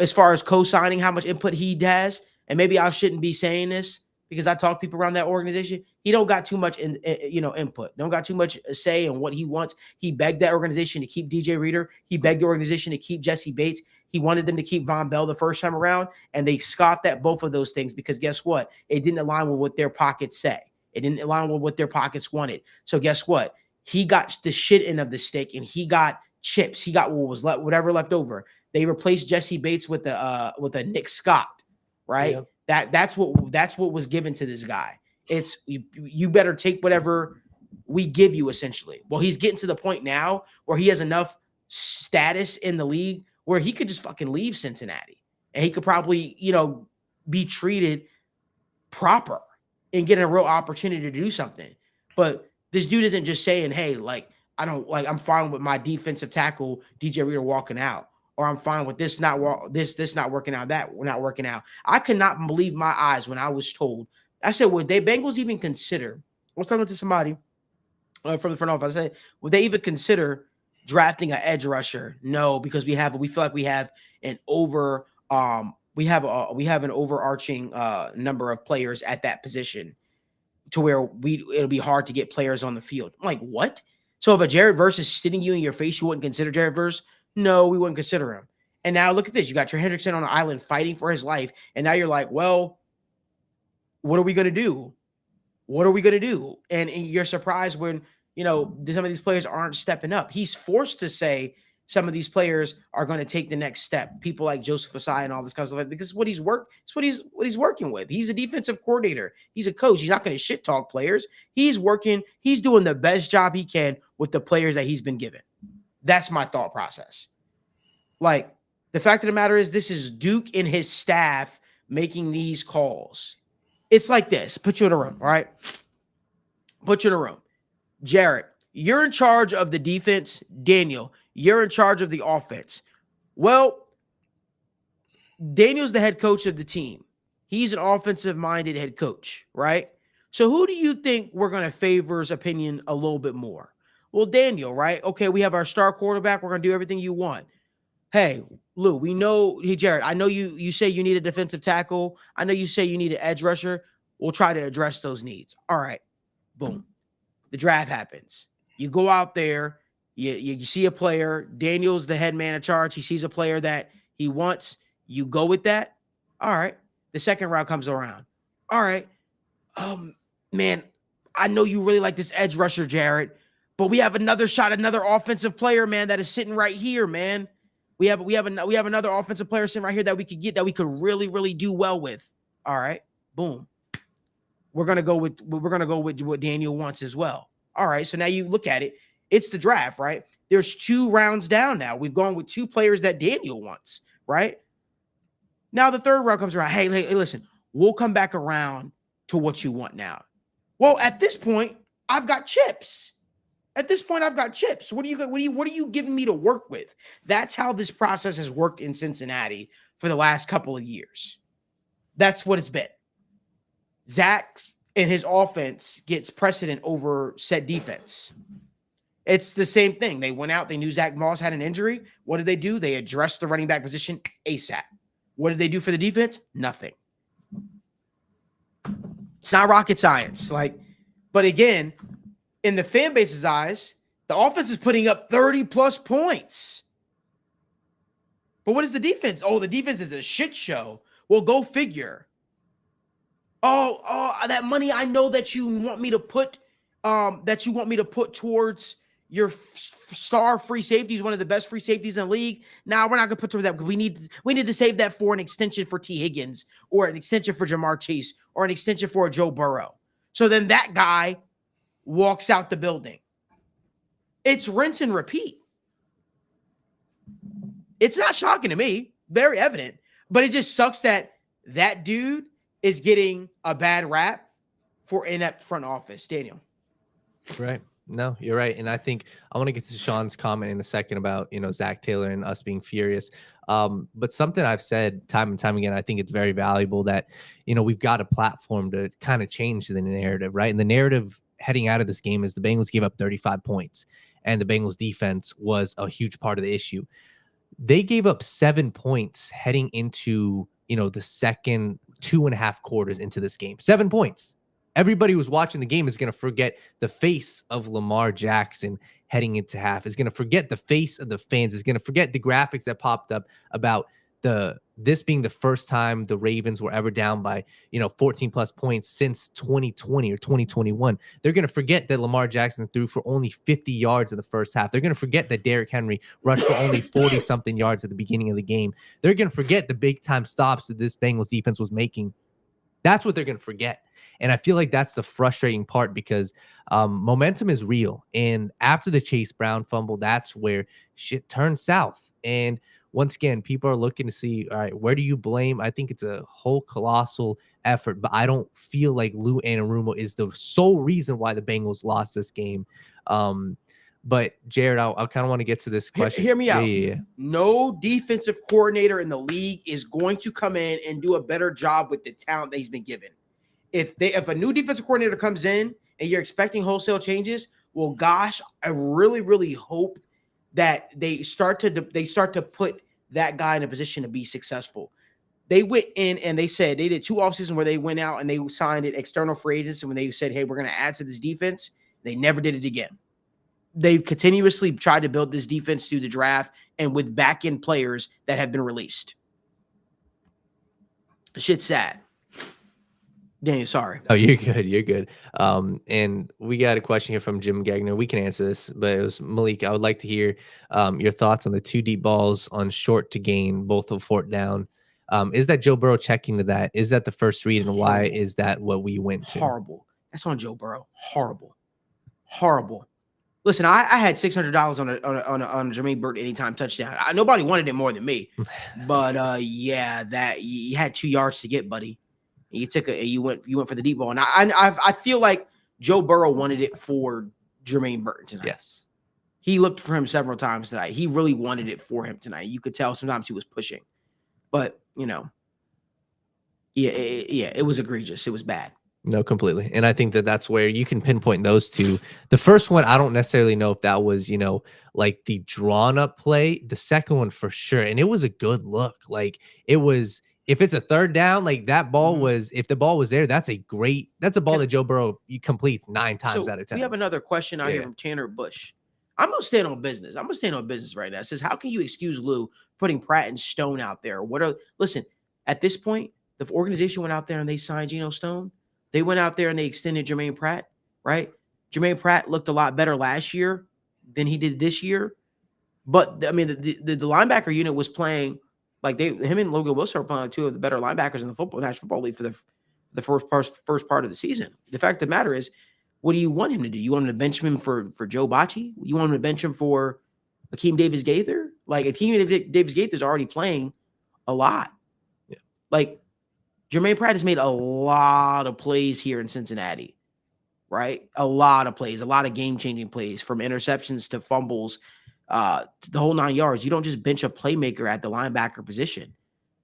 B: as far as co-signing how much input he has, and maybe I shouldn't be saying this because I talk to people around that organization. He don't got too much input. Don't got too much say in what he wants. He begged that organization to keep DJ Reader. He begged the organization to keep Jesse Bates. He wanted them to keep Von Bell the first time around, and they scoffed at both of those things because guess what? It didn't align with what their pockets say. It didn't align with what their pockets wanted. So guess what? He got the shit end of the stick, and he got chips. He got what was left, whatever left over. They replaced Jesse Bates with a Nick Scott, right? Yeah. That's what was given to this guy. It's you better take whatever we give you, essentially. Well, he's getting to the point now where he has enough status in the league where he could just fucking leave Cincinnati, and he could probably be treated proper and get a real opportunity to do something. But this dude isn't just saying, hey, I'm fine with my defensive tackle DJ Reader walking out, or I'm fine with this not working out, that we're not working out. I could not believe my eyes when I was told. I said, would they Bengals even consider? I was talking to somebody from the front office. I said, would they even consider drafting an edge rusher? No, because we feel like we have an overarching number of players at that position to where it'll be hard to get players on the field. I'm like, what? So if a Jared Verse is sitting you in your face, you wouldn't consider Jared Verse? No, we wouldn't consider him. And now look at this. You got Trey Hendrickson on an island fighting for his life. And now you're like, well, what are we going to do? What are we going to do? And you're surprised when, some of these players aren't stepping up. He's forced to say some of these players are going to take the next step. People like Joseph Asai and all this kind of stuff, because it's what he's working with. He's a defensive coordinator. He's a coach. He's not going to shit talk players. He's doing the best job he can with the players that he's been given. That's my thought process. Like, the fact of the matter is, this is Duke and his staff making these calls. It's like this. Put you in a room, all right? Put you in a room. Jarrett, you're in charge of the defense. Daniel, you're in charge of the offense. Well, Daniel's the head coach of the team. He's an offensive-minded head coach, right? So who do you think we're going to favor's opinion a little bit more? Well, Daniel, right? Okay, we have our star quarterback. We're going to do everything you want. Hey, Lou, we know, hey, Jared, I know you say you need a defensive tackle. I know you say you need an edge rusher. We'll try to address those needs. All right, boom. The draft happens. You go out there, you see a player. Daniel's the head man in charge. He sees a player that he wants. You go with that. All right. The second round comes around. All right. Man, I know you really like this edge rusher, Jared, but we have another shot, another offensive player, man, that is sitting right here, man. We have another offensive player sitting right here that we could get, that we could really, really do well with. All right. Boom. We're gonna go with what Daniel wants as well. All right. So now you look at it. It's the draft, right? There's 2 rounds down now. We've gone with 2 players that Daniel wants, right? Now the third round comes around. Hey, listen, we'll come back around to what you want now. Well, at this point, I've got chips. What are you giving me to work with? That's how this process has worked in Cincinnati for the last couple of years. That's what it's been. Zach and his offense gets precedent over said defense. It's the same thing. They went out. They knew Zach Moss had an injury. What did they do? They addressed the running back position ASAP. What did they do for the defense? Nothing. It's not rocket science. But again, in the fan base's eyes, the offense is putting up 30-plus points. But what is the defense? Oh, the defense is a shit show. Well, go figure. Oh, that money I know that you want me to put, towards your star free safety is one of the best free safeties in the league. Now we're not gonna put towards that because we need to save that for an extension for T. Higgins or an extension for Jamar Chase or an extension for a Joe Burrow. So then that guy walks out the building. It's rinse and repeat. It's not shocking to me, very evident, but it just sucks that dude is getting a bad rap for inept front office. Daniel.
D: Right. No, you're right. And I think I want to get to Sean's comment in a second about, Zach Taylor and us being furious. But something I've said time and time again, I think it's very valuable that, we've got a platform to kind of change the narrative, right? And the narrative heading out of this game is the Bengals gave up 35 points and the Bengals defense was a huge part of the issue. They gave up 7 points heading into, the second 2.5 quarters into this game. 7 points. Everybody who's watching the game is going to forget the face of Lamar Jackson heading into half. Is going to forget the face of the fans. Is going to forget the graphics that popped up about this being the first time the Ravens were ever down by 14 plus points since 2020 or 2021. They're going to forget that Lamar Jackson threw for only 50 yards in the first half. They're going to forget that Derrick Henry rushed for only 40 something yards at the beginning of the game. They're going to forget the big time stops that this Bengals defense was making. That's what they're going to forget. And I feel like that's the frustrating part because momentum is real. And after the Chase Brown fumble, that's where shit turns south. And once again, people are looking to see, all right, where do you blame? I think it's a whole colossal effort, but I don't feel like Lou Anarumo is the sole reason why the Bengals lost this game. But Jared, I kind of want to get to this question.
B: Hear me out. Yeah. No defensive coordinator in the league is going to come in and do a better job with the talent that he's been given. If a new defensive coordinator comes in and you're expecting wholesale changes, well, gosh, I really, really hope that they start to put that guy in a position to be successful. They went in and they said they did 2 offseasons where they went out and they signed an external free agents. And when they said, hey, we're going to add to this defense, they never did it again. They've continuously tried to build this defense through the draft and with back-end players that have been released. Shit's sad. Daniel, sorry.
D: Oh, you're good. You're good. And we got a question here from Jim Gagner. We can answer this, but it was Malik. I would like to hear your thoughts on the 2 deep balls on short to gain, both of 4th down. Is that Joe Burrow checking to that? Is that the first read, and why is that what we went to?
B: Horrible. That's on Joe Burrow. Horrible. Listen, I had $600 on a Jermaine Burton anytime touchdown. Nobody wanted it more than me, but yeah, that you had 2 yards to get, buddy. You went for the deep ball, and I feel like Joe Burrow wanted it for Jermaine Burton tonight.
D: Yes,
B: he looked for him several times tonight. He really wanted it for him tonight. You could tell sometimes he was pushing, But it was egregious. It was bad.
D: No, completely. And I think that that's where you can pinpoint those two. The first one, I don't necessarily know if that was, like the drawn up play. The second one for sure. And it was a good look. Like it was, if it's a third down, like that ball was, if the ball was there, that's a ball that Joe Burrow completes 9 times out of 10.
B: We have another question out here from Tanner Bush. I'm going to stand on business. I'm going to stand on business right now. It says, how can you excuse Lou putting Pratt and Stone out there? Listen, at this point, the organization went out there and they signed Geno Stone. They went out there and they extended Jermaine Pratt, right? Jermaine Pratt looked a lot better last year than he did this year. But, I mean, the linebacker unit was playing like him and Logan Wilson are playing two of the better linebackers in the National Football League for the first part of the season. The fact of the matter is, what do you want him to do? You want him to bench him for Joe Bocci? You want him to bench him for Akeem Davis-Gaither? Like, Akeem Davis-Gaither is already playing a lot.
D: Yeah.
B: Like, Jermaine Pratt has made a lot of plays here in Cincinnati, right? A lot of plays, a lot of game-changing plays, from interceptions to fumbles, the whole 9 yards. You don't just bench a playmaker at the linebacker position.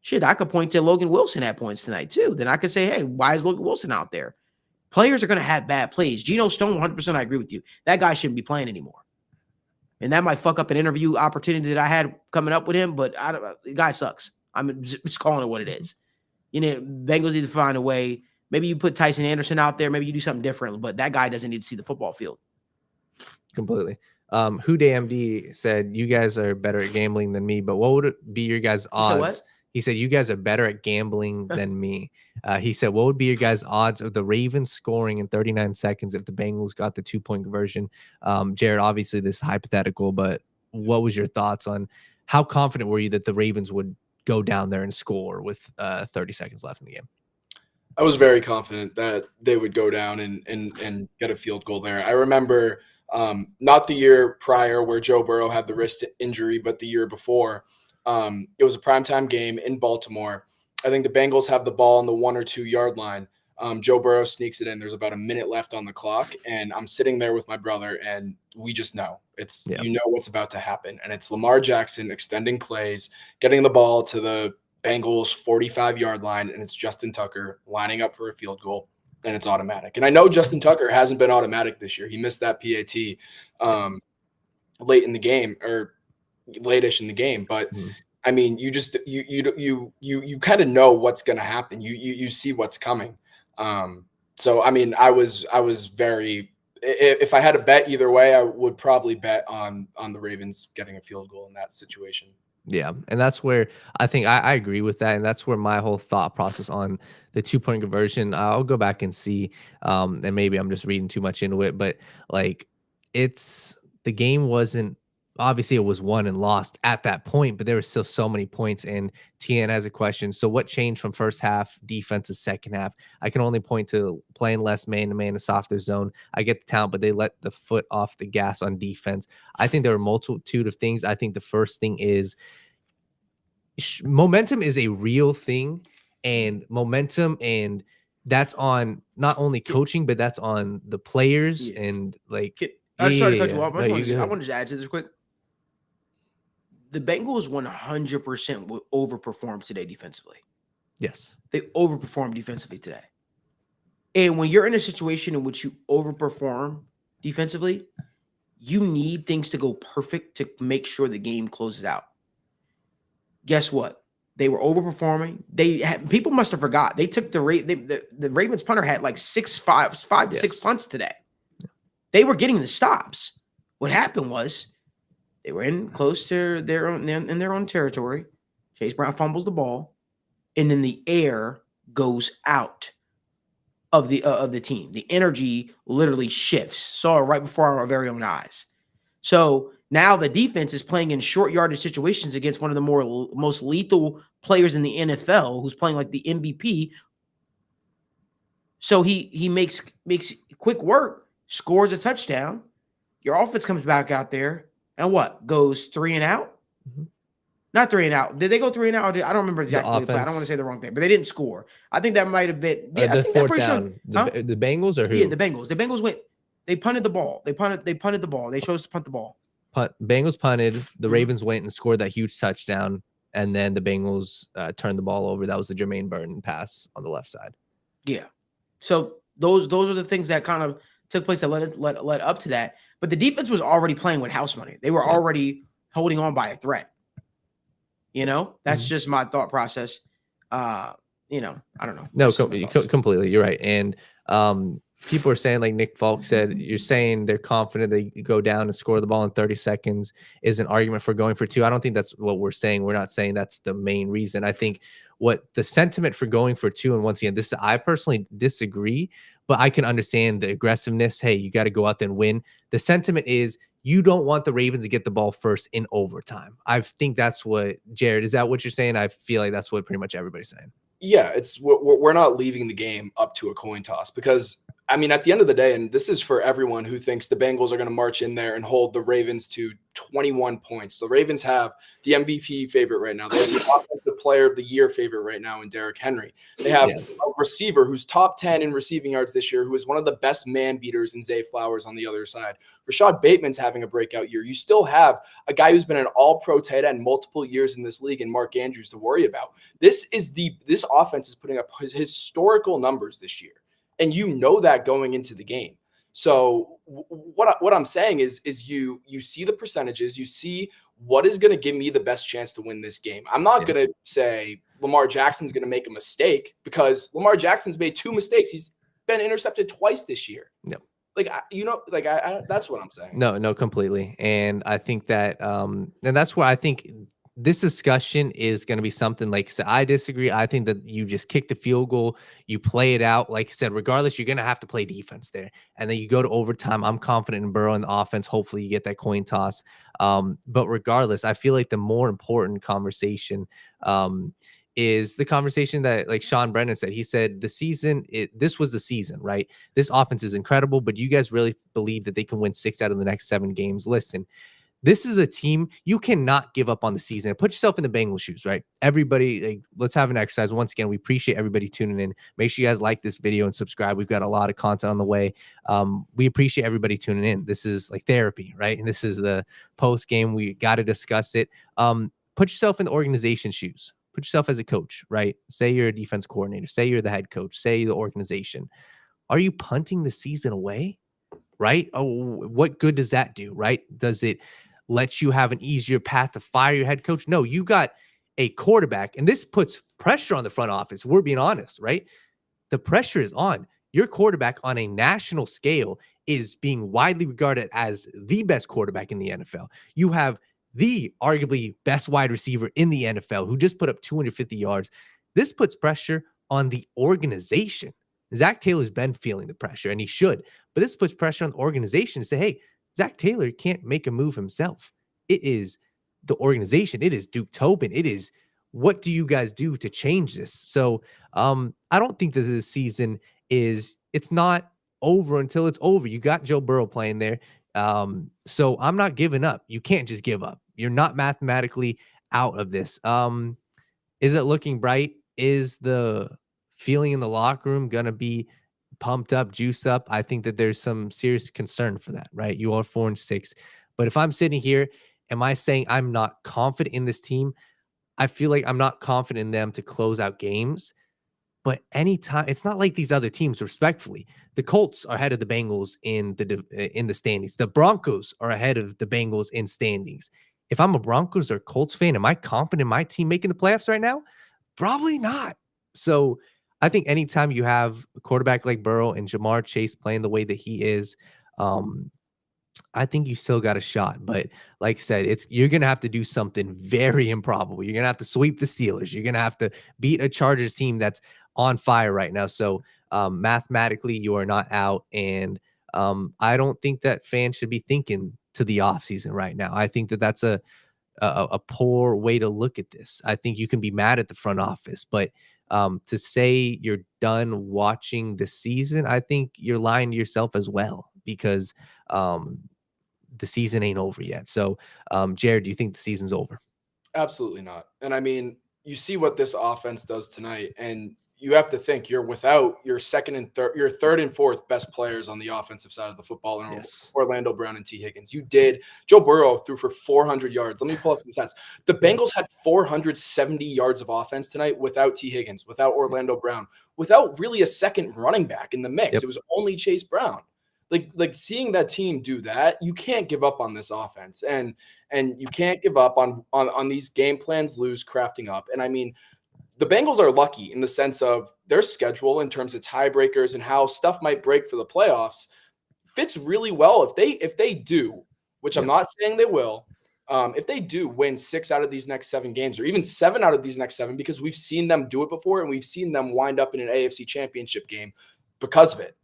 B: Shit, I could point to Logan Wilson at points tonight too. Then I could say, hey, why is Logan Wilson out there? Players are going to have bad plays. Geno Stone, 100%, I agree with you. That guy shouldn't be playing anymore. And that might fuck up an interview opportunity that I had coming up with him, but the guy sucks. I'm just calling it what it is. Bengals need to find a way. Maybe you put Tyson Anderson out there. Maybe you do something different, but that guy doesn't need to see the football field.
D: Completely. MD said, you guys are better at gambling than me, but what would it be your guys' odds? He said, you guys are better at gambling than me. He said, what would be your guys' odds of the Ravens scoring in 39 seconds if the Bengals got the 2-point conversion? Jared, obviously this is hypothetical, but what was your thoughts on how confident were you that the Ravens would go down there and score with 30 seconds left in the game?
C: I was very confident that they would go down and get a field goal there. I remember not the year prior where Joe Burrow had the wrist injury, but the year before. It was a primetime game in Baltimore. I think the Bengals have the ball on the 1 or 2 yard line. Joe Burrow sneaks it in. There's about a minute left on the clock, and I'm sitting there with my brother, and we just know what's about to happen. And it's Lamar Jackson extending plays, getting the ball to the Bengals 45-yard line, and it's Justin Tucker lining up for a field goal, and it's automatic. And I know Justin Tucker hasn't been automatic this year. He missed that PAT late in the game, or late-ish in the game, but I mean, you kind of know what's going to happen. You see what's coming. So I mean, I was very, if I had to bet either way, I would probably bet on the Ravens getting a field goal in that situation.
D: Yeah, and that's where I think I agree with that, and that's where my whole thought process on the 2-point conversion. I'll go back and see, and maybe I'm just reading too much into it, but like the game wasn't. Obviously, it was won and lost at that point, but there were still so many points. And TN has a question. So what changed from first half defense to second half? I can only point to playing less man-to-man, a softer zone. I get the talent, but they let the foot off the gas on defense. I think there are a multitude of things. I think the first thing is momentum is a real thing, and that's on not only coaching, but that's on the players and like.
B: I started to cut you off. I wanted to add to this quick. The Bengals 100% overperformed today defensively.
D: Yes.
B: They overperformed defensively today. And when you're in a situation in which you overperform defensively, you need things to go perfect to make sure the game closes out. Guess what? They were overperforming. People must have forgot. They took the Ravens punter had like 5 to 6 punts today. They were getting the stops. What happened was they were in close to their own territory. Chase Brown fumbles the ball, and then the air goes out of the team. The energy literally shifts. Saw it right before our very own eyes. So now the defense is playing in short yardage situations against one of the most lethal players in the NFL, who's playing like the MVP. So he makes quick work, scores a touchdown. Your offense comes back out there and what? Goes 3 and out?
D: Mm-hmm.
B: Not 3 and out. Did they go 3 and out? I don't remember exactly. But I don't want to say the wrong thing, but they didn't score. I think that might have been
D: the fourth down. Sure, the Bengals or who?
B: Yeah, the Bengals. The Bengals went. They punted the ball. They punted the ball. They chose to punt the ball.
D: Bengals punted. The Ravens went and scored that huge touchdown. And then the Bengals turned the ball over. That was the Jermaine Burton pass on the left side.
B: Yeah. So those are the things that kind of took place that led up to that. But the defense was already playing with house money. They were already holding on by a thread. That's just my thought process. I don't know.
D: No, completely. You're right. And people are saying, like Nick Falk said, you're saying they're confident they go down and score the ball in 30 seconds is an argument for going for 2. I don't think that's what we're saying. We're not saying that's the main reason. I think what the sentiment for going for 2, and once again, I personally disagree, but I can understand the aggressiveness. Hey, you got to go out there and win. The sentiment is you don't want the Ravens to get the ball first in overtime. I think that's what, Jared, is that what you're saying? I feel like that's what pretty much everybody's saying.
C: Yeah, we're not leaving the game up to a coin toss because, I mean, at the end of the day, and this is for everyone who thinks the Bengals are going to march in there and hold the Ravens to 21 points. The Ravens have the MVP favorite right now. They have the Offensive Player of the Year favorite right now in Derrick Henry. They have a receiver who's top 10 in receiving yards this year, who is one of the best man beaters in Zay Flowers on the other side. Rashad Bateman's having a breakout year. You still have a guy who's been an all-pro tight end multiple years in this league and Mark Andrews to worry about. This offense is putting up historical numbers this year. And you know that going into the game. So what I'm saying is you see the percentages, you see what is going to give me the best chance to win this game. I'm not going to say Lamar Jackson's going to make a mistake because Lamar Jackson's made 2 mistakes. He's been intercepted twice this year.
D: No.
C: That's what I'm saying.
D: No, completely. And I think that, and that's why I think this discussion is going to be something like, so I disagree. I think that you just kick the field goal, you play it out. Like I said, regardless, you're going to have to play defense there. And then you go to overtime. I'm confident in Burrow and the offense. Hopefully you get that coin toss. But regardless, I feel like the more important conversation, is the conversation that, like Sean Brennan said. He said this was the season, right? This offense is incredible, but you guys really believe that they can win 6 out of the next 7 games? Listen, this is a team you cannot give up on the season. Put yourself in the Bengals shoes, right? Everybody, let's have an exercise. Once again, we appreciate everybody tuning in. Make sure you guys like this video and subscribe. We've got a lot of content on the way. We appreciate everybody tuning in. This is like therapy, right? And this is the post game. We got to discuss it. Put yourself in the organization's shoes. Put yourself as a coach, right? Say you're a defense coordinator. Say you're the head coach. Say the organization. Are you punting the season away, right? Oh, what good does that do, right? Does it let you have an easier path to fire your head coach? No, you got a quarterback, and this puts pressure on the front office. We're being honest, right? The pressure is on. Your quarterback on a national scale is being widely regarded as the best quarterback in the NFL. You have the arguably best wide receiver in the NFL who just put up 250 yards. This puts pressure on the organization. Zach Taylor's been feeling the pressure, and he should. But this puts pressure on the organization to say, hey, Zach Taylor can't make a move himself. It is the organization. It is Duke Tobin. It is, what do you guys do to change this? So I don't think that this season it's not over until it's over. You got Joe Burrow playing there. So I'm not giving up. You can't just give up. You're not mathematically out of this. Is it looking bright? Is the feeling in the locker room going to be pumped up, juiced up? I think that there's some serious concern for that, right? You are 4-6. But if I'm sitting here, am I saying I'm not confident in this team? I feel like I'm not confident in them to close out games. But anytime, it's not like these other teams, respectfully. The Colts are ahead of the Bengals in the standings. The Broncos are ahead of the Bengals in standings. If I'm a Broncos or Colts fan, am I confident in my team making the playoffs right now? Probably not. So I think anytime you have a quarterback like Burrow and Jamar Chase playing the way that he is, I think you still got a shot. But like I said, you're going to have to do something very improbable. You're going to have to sweep the Steelers. You're going to have to beat a Chargers team that's on fire right now. So mathematically, you are not out. And I don't think that fans should be thinking to the offseason right now. I think that that's a poor way to look at this. I think you can be mad at the front office, but to say you're done watching the season, I think you're lying to yourself as well, because the season ain't over yet. So, Jared, do you think the season's over?
C: Absolutely not. And I mean, you see what this offense does tonight, and you have to think you're without your third and fourth best players on the offensive side of the football in Orlando Brown and T. Higgins. Joe Burrow threw for 400 yards. Let me pull up some stats. The Bengals had 470 yards of offense tonight without T. Higgins, without Orlando Brown, without really a second running back in the mix. It was only Chase Brown. Like seeing that team do that, you can't give up on this offense, and you can't give up on these game plans crafting up. And I mean, the Bengals are lucky in the sense of their schedule in terms of tiebreakers and how stuff might break for the playoffs fits really well if they do, which I'm not saying they will. If they do win 6 out of these next 7 games, or even 7 out of these next 7, because we've seen them do it before and we've seen them wind up in an AFC Championship game because of it.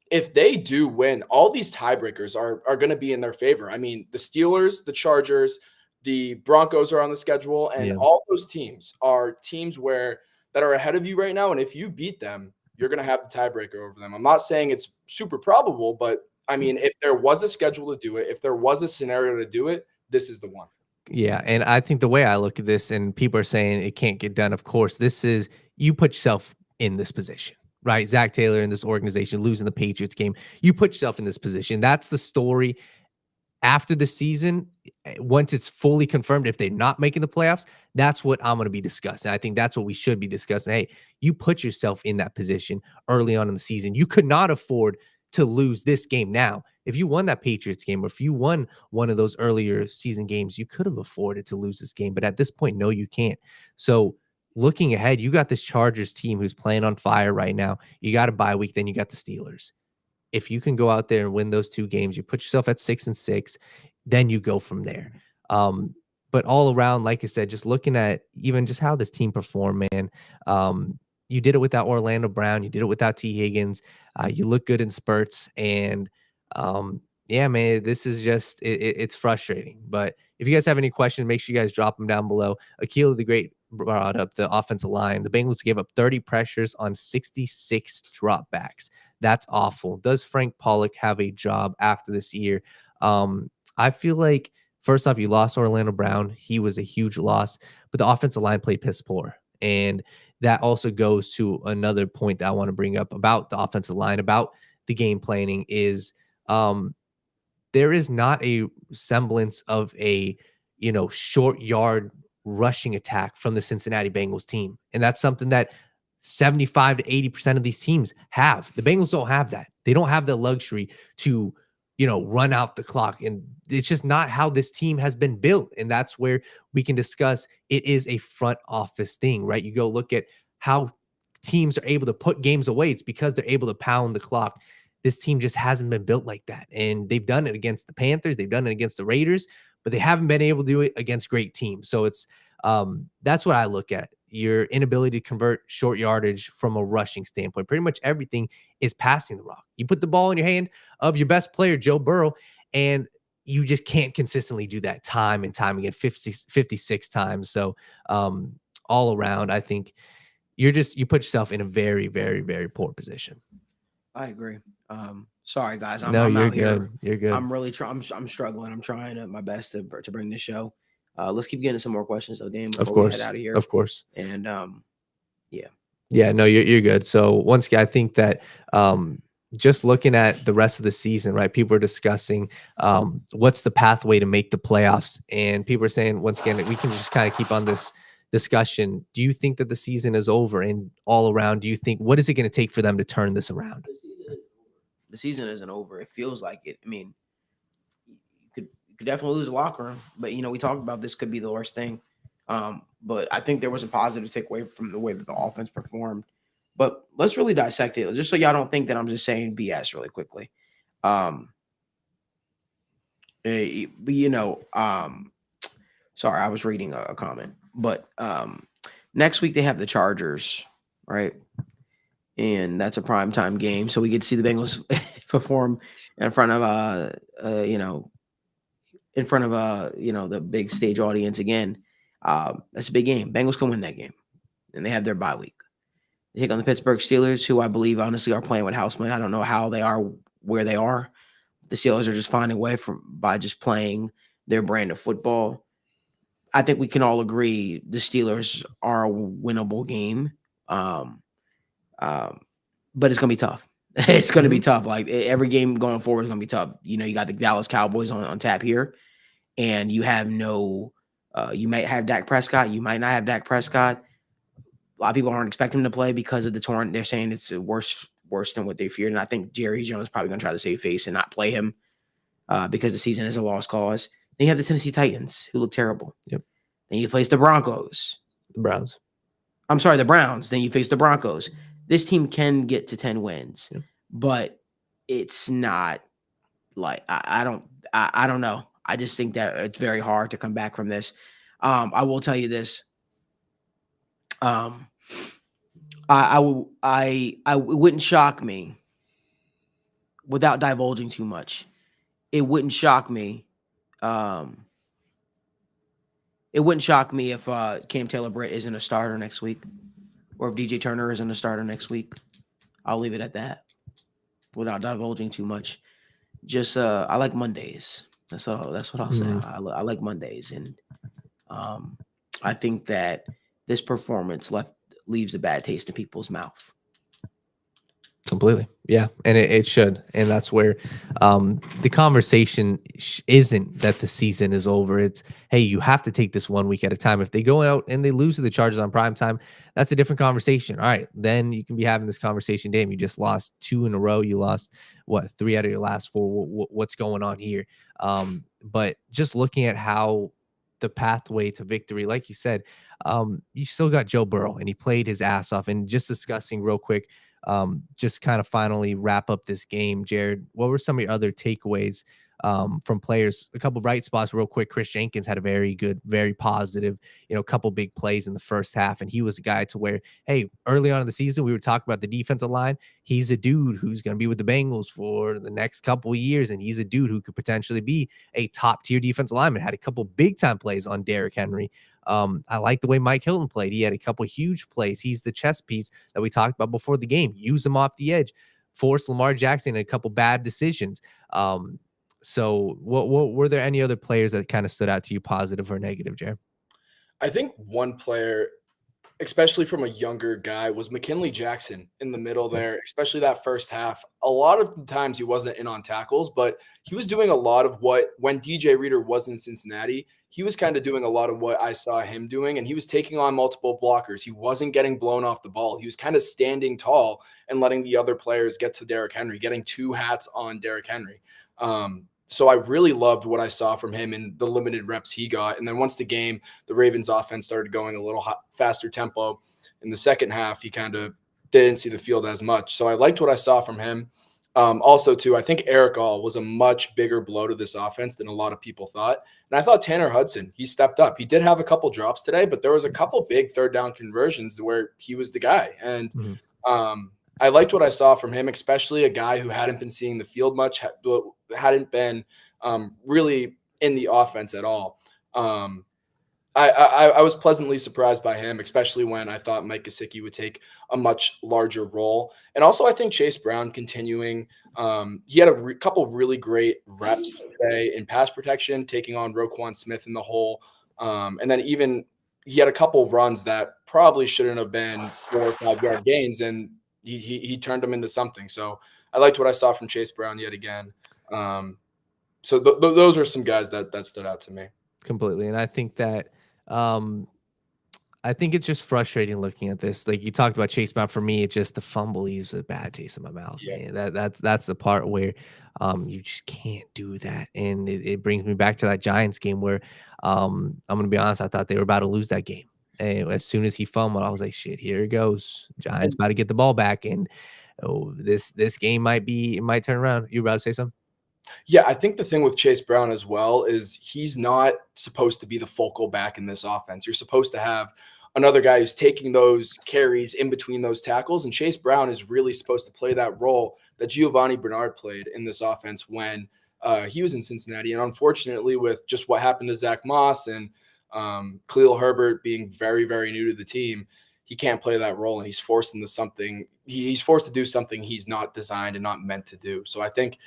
C: If they do win, all these tiebreakers are going to be in their favor. I mean, the Steelers, the Chargers, the Broncos are on the schedule, and all those teams are teams that are ahead of you right now. And if you beat them, you're going to have the tiebreaker over them. I'm not saying it's super probable, but I mean, if there was a schedule to do it, if there was a scenario to do it, this is the one.
D: Yeah, and I think the way I look at this, and people are saying it can't get done, of course, this is you put yourself in this position. Right, Zach Taylor in this organization losing the Patriots game. You put yourself in this position. That's the story after the season. Once it's fully confirmed, if they're not making the playoffs, that's what I'm going to be discussing. I think that's what we should be discussing. Hey, you put yourself in that position early on in the season. You could not afford to lose this game now. If you won that Patriots game, or if you won one of those earlier season games, you could have afforded to lose this game. But at this point, no, you can't. So looking ahead, you got this Chargers team who's playing on fire right now. You got a bye week, then you got the Steelers. If you can go out there and win those 2 games, you put yourself at 6-6, then you go from there. But all around, like I said, just looking at even just how this team performed, man. You did it without Orlando Brown. You did it without T. Higgins. You look good in spurts. And yeah, man, this is just, it's frustrating. But if you guys have any questions, make sure you guys drop them down below. Akil the Great brought up the offensive line. The Bengals gave up 30 pressures on 66 dropbacks. That's awful. Does Frank Pollock have a job after this year? I feel like, first off, you lost Orlando Brown. He was a huge loss, but the offensive line played piss poor. And that also goes to another point that I want to bring up about the offensive line, about the game planning is there is not a semblance of a, short yard rushing attack from the Cincinnati Bengals team. And that's something that 75 to 80% of these teams have. The Bengals don't have that. They don't have the luxury to, run out the clock. And it's just not how this team has been built. And that's where we can discuss it is a front office thing, right? You go look at how teams are able to put games away. It's because they're able to pound the clock. This team just hasn't been built like that. And they've done it against the Panthers. They've done it against the Raiders, but they haven't been able to do it against great teams. So it's that's what I look at. Your inability to convert short yardage from a rushing standpoint. Pretty much everything is passing the rock. You put the ball in your hand of your best player, Joe Burrow, and you just can't consistently do that time and time again, 56 times. So all around, I think you put yourself in a very, very, very poor position.
B: I agree. Sorry guys. I'm
D: you're
B: out
D: good.
B: Here.
D: You're good.
B: I'm really trying. I'm struggling. I'm trying my best to bring the show. Let's keep getting some more questions though, Dan, before we head out of here.
D: Of course.
B: And
D: yeah, no, you're good. So once again, I think that just looking at the rest of the season, right? People are discussing what's the pathway to make the playoffs, and people are saying once again that we can just kind of keep on this discussion. Do you think that the season is over? And all around, do you think what is it going to take for them to turn this around?
B: The season isn't over. It feels like it. I mean, you could definitely lose the locker room, but we talked about this could be the worst thing. But I think there was a positive takeaway from the way that the offense performed. But let's really dissect it, just so y'all don't think that I'm just saying BS really quickly. Sorry, I was reading a comment. But next week they have the Chargers, right? And that's a primetime game, so we get to see the Bengals perform in front of the big stage audience again. That's a big game. Bengals can win that game, and they have their bye week. They take on the Pittsburgh Steelers, who I believe honestly are playing with house money. I don't know how they are where they are. The Steelers are just finding a way by just playing their brand of football. I think we can all agree the Steelers are a winnable game. Um, but it's gonna be tough. It's gonna be tough. Like every game going forward is gonna be tough. You know, you got the Dallas Cowboys on tap here, and you have no. You might have Dak Prescott. You might not have Dak Prescott. A lot of people aren't expecting him to play because of the torn. They're saying it's worse than what they feared. And I think Jerry Jones is probably going to try to save face and not play him because the season is a lost cause. Then you have the Tennessee Titans, who look terrible.
D: Yep.
B: Then you face the Broncos.
D: The Browns.
B: I'm sorry, the Browns. Then you face the Broncos. This team can get to 10 wins, but it's not like I don't know. I just think that it's very hard to come back from this. I will tell you this. I wouldn't shock me without divulging too much. It wouldn't shock me. It wouldn't shock me if Cam Taylor-Britt isn't a starter next week, or if DJ Turner isn't a starter next week. I'll leave it at that without divulging too much. Just I like Mondays. That's what I'll say. I like Mondays, and I think that this performance leaves a bad taste in people's mouth.
D: Completely. Yeah. And it should. And that's where the conversation isn't that the season is over. It's, hey, you have to take this 1 week at a time. If they go out and they lose to the Chargers on prime time, that's a different conversation. All right. Then you can be having this conversation. Damn, you just lost 2 in a row. You lost, 3 out of your last 4. What's going on here? But just looking at how the pathway to victory, like you said, you still got Joe Burrow, and he played his ass off. And just discussing real quick, just kind of finally wrap up this game, Jared, what were some of your other takeaways from players? A couple bright spots real quick. Chris Jenkins had a very good, very positive, couple big plays in the first half. And he was a guy to where, hey, early on in the season, we were talking about the defensive line. He's a dude who's going to be with the Bengals for the next couple of years. And he's a dude who could potentially be a top tier defensive lineman. Had a couple big time plays on Derrick Henry. I like the way Mike Hilton played. He had a couple huge plays. He's the chess piece that we talked about before the game. Use him off the edge. Force Lamar Jackson in a couple bad decisions. So what were there any other players that kind of stood out to you, positive or negative, Jared?
C: I think one player, especially from a younger guy, was McKinley Jackson in the middle there, especially that first half. A lot of the times he wasn't in on tackles, but he was doing a lot of what, when DJ Reader was in Cincinnati, he was kind of doing a lot of what I saw him doing, and he was taking on multiple blockers. He wasn't getting blown off the ball. He was kind of standing tall and letting the other players get to Derrick Henry, getting 2 hats on Derrick Henry. So I really loved what I saw from him in the limited reps he got. And then once the Ravens offense started going a little faster tempo in the second half, he kind of didn't see the field as much. So I liked what I saw from him. Also, too, I think Eric All was a much bigger blow to this offense than a lot of people thought. And I thought Tanner Hudson, he stepped up. He did have a couple drops today, but there was a couple big third down conversions where he was the guy. And I liked what I saw from him, especially a guy who hadn't been seeing the field much, hadn't been really in the offense at all. I was pleasantly surprised by him, especially when I thought Mike Gesicki would take a much larger role. And also I think Chase Brown continuing, he had a couple really great reps today in pass protection, taking on Roquan Smith in the hole. And then even he had a couple runs that probably shouldn't have been 4 or 5 yard gains, and he turned them into something. So I liked what I saw from Chase Brown yet again. So those are some guys that stood out to me.
D: Completely. And I think that I think it's just frustrating looking at this. Like you talked about Chase Brown. For me, it's just the fumble leaves a bad taste in my mouth. Yeah. Man. That's the part where you just can't do that. And it brings me back to that Giants game where I'm going to be honest, I thought they were about to lose that game. And as soon as he fumbled, I was like, shit, here it goes. Giants about to get the ball back. And this game might turn around. You about to say something?
C: Yeah, I think the thing with Chase Brown as well is he's not supposed to be the focal back in this offense. You're supposed to have another guy who's taking those carries in between those tackles. And Chase Brown is really supposed to play that role that Giovanni Bernard played in this offense when he was in Cincinnati. And unfortunately, with just what happened to Zach Moss and Khalil Herbert being very, very new to the team, he can't play that role, and he's forced into something. He's forced to do something he's not designed and not meant to do. So I think,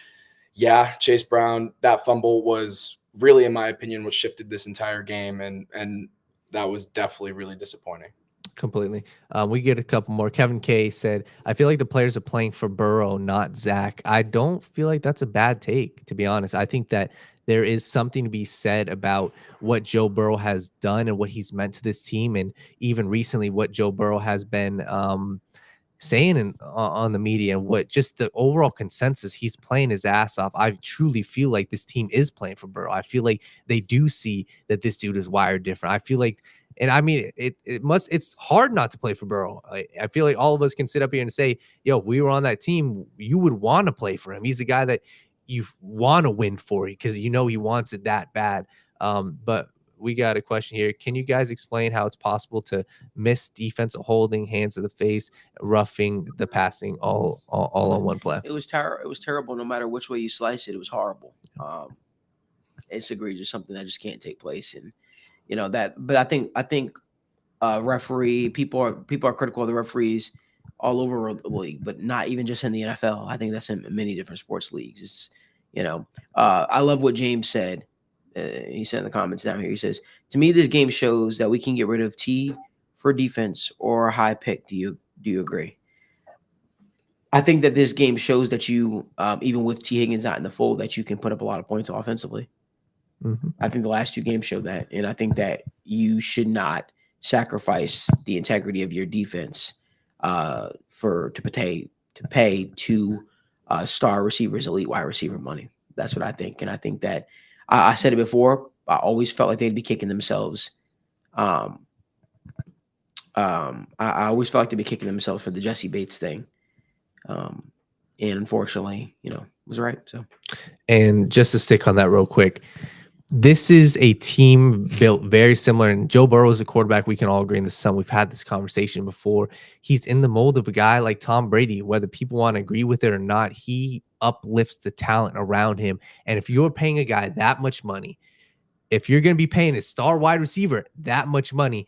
C: yeah, Chase Brown, that fumble was really, in my opinion, what shifted this entire game, and that was definitely really disappointing.
D: Completely. We get a couple more. Kevin K said, I feel like the players are playing for Burrow, not Zach. I don't feel like that's a bad take, to be honest. I think that there is something to be said about what Joe Burrow has done and what he's meant to this team. And even recently, what Joe Burrow has been saying on the media and what just the overall consensus, he's playing his ass off. I truly feel like this team is playing for Burrow. I feel like they do see that this dude is wired different. I feel like, and I mean, it's hard not to play for Burrow. I feel like all of us can sit up here and say, yo, if we were on that team, you would want to play for him. He's a guy that you want to win for because you know he wants it that bad. But we got a question here. Can you guys explain how it's possible to miss defensive holding, hands to the face, roughing the passing all on one play?
B: It was terrible. It was terrible. No matter which way you slice it, it was horrible. It's egregious, something that just can't take place. And you know that. But I think referee people are critical of the referees all over the league, but not even just in the NFL. I think that's in many different sports leagues. It's I love what James said. He said in the comments down here, he says, to me, this game shows that we can get rid of T for defense or a high pick. Do you agree? I think that this game shows that you, even with T Higgins not in the fold, that you can put up a lot of points offensively.
D: Mm-hmm.
B: I think the last two games show that. And I think that you should not sacrifice the integrity of your defense to pay two star receivers, elite wide receiver money. That's what I think. And I think that I said it before. I always felt like they'd be kicking themselves. I always felt like they'd be kicking themselves for the Jesse Bates thing. And unfortunately, was right. So,
D: and just to stick on that real quick, this is a team built very similar. And Joe Burrow is a quarterback. We can all agree in the sun. We've had this conversation before. He's in the mold of a guy like Tom Brady. Whether people want to agree with it or not, he uplifts the talent around him. And if you're paying a guy that much money, if you're going to be paying a star wide receiver that much money,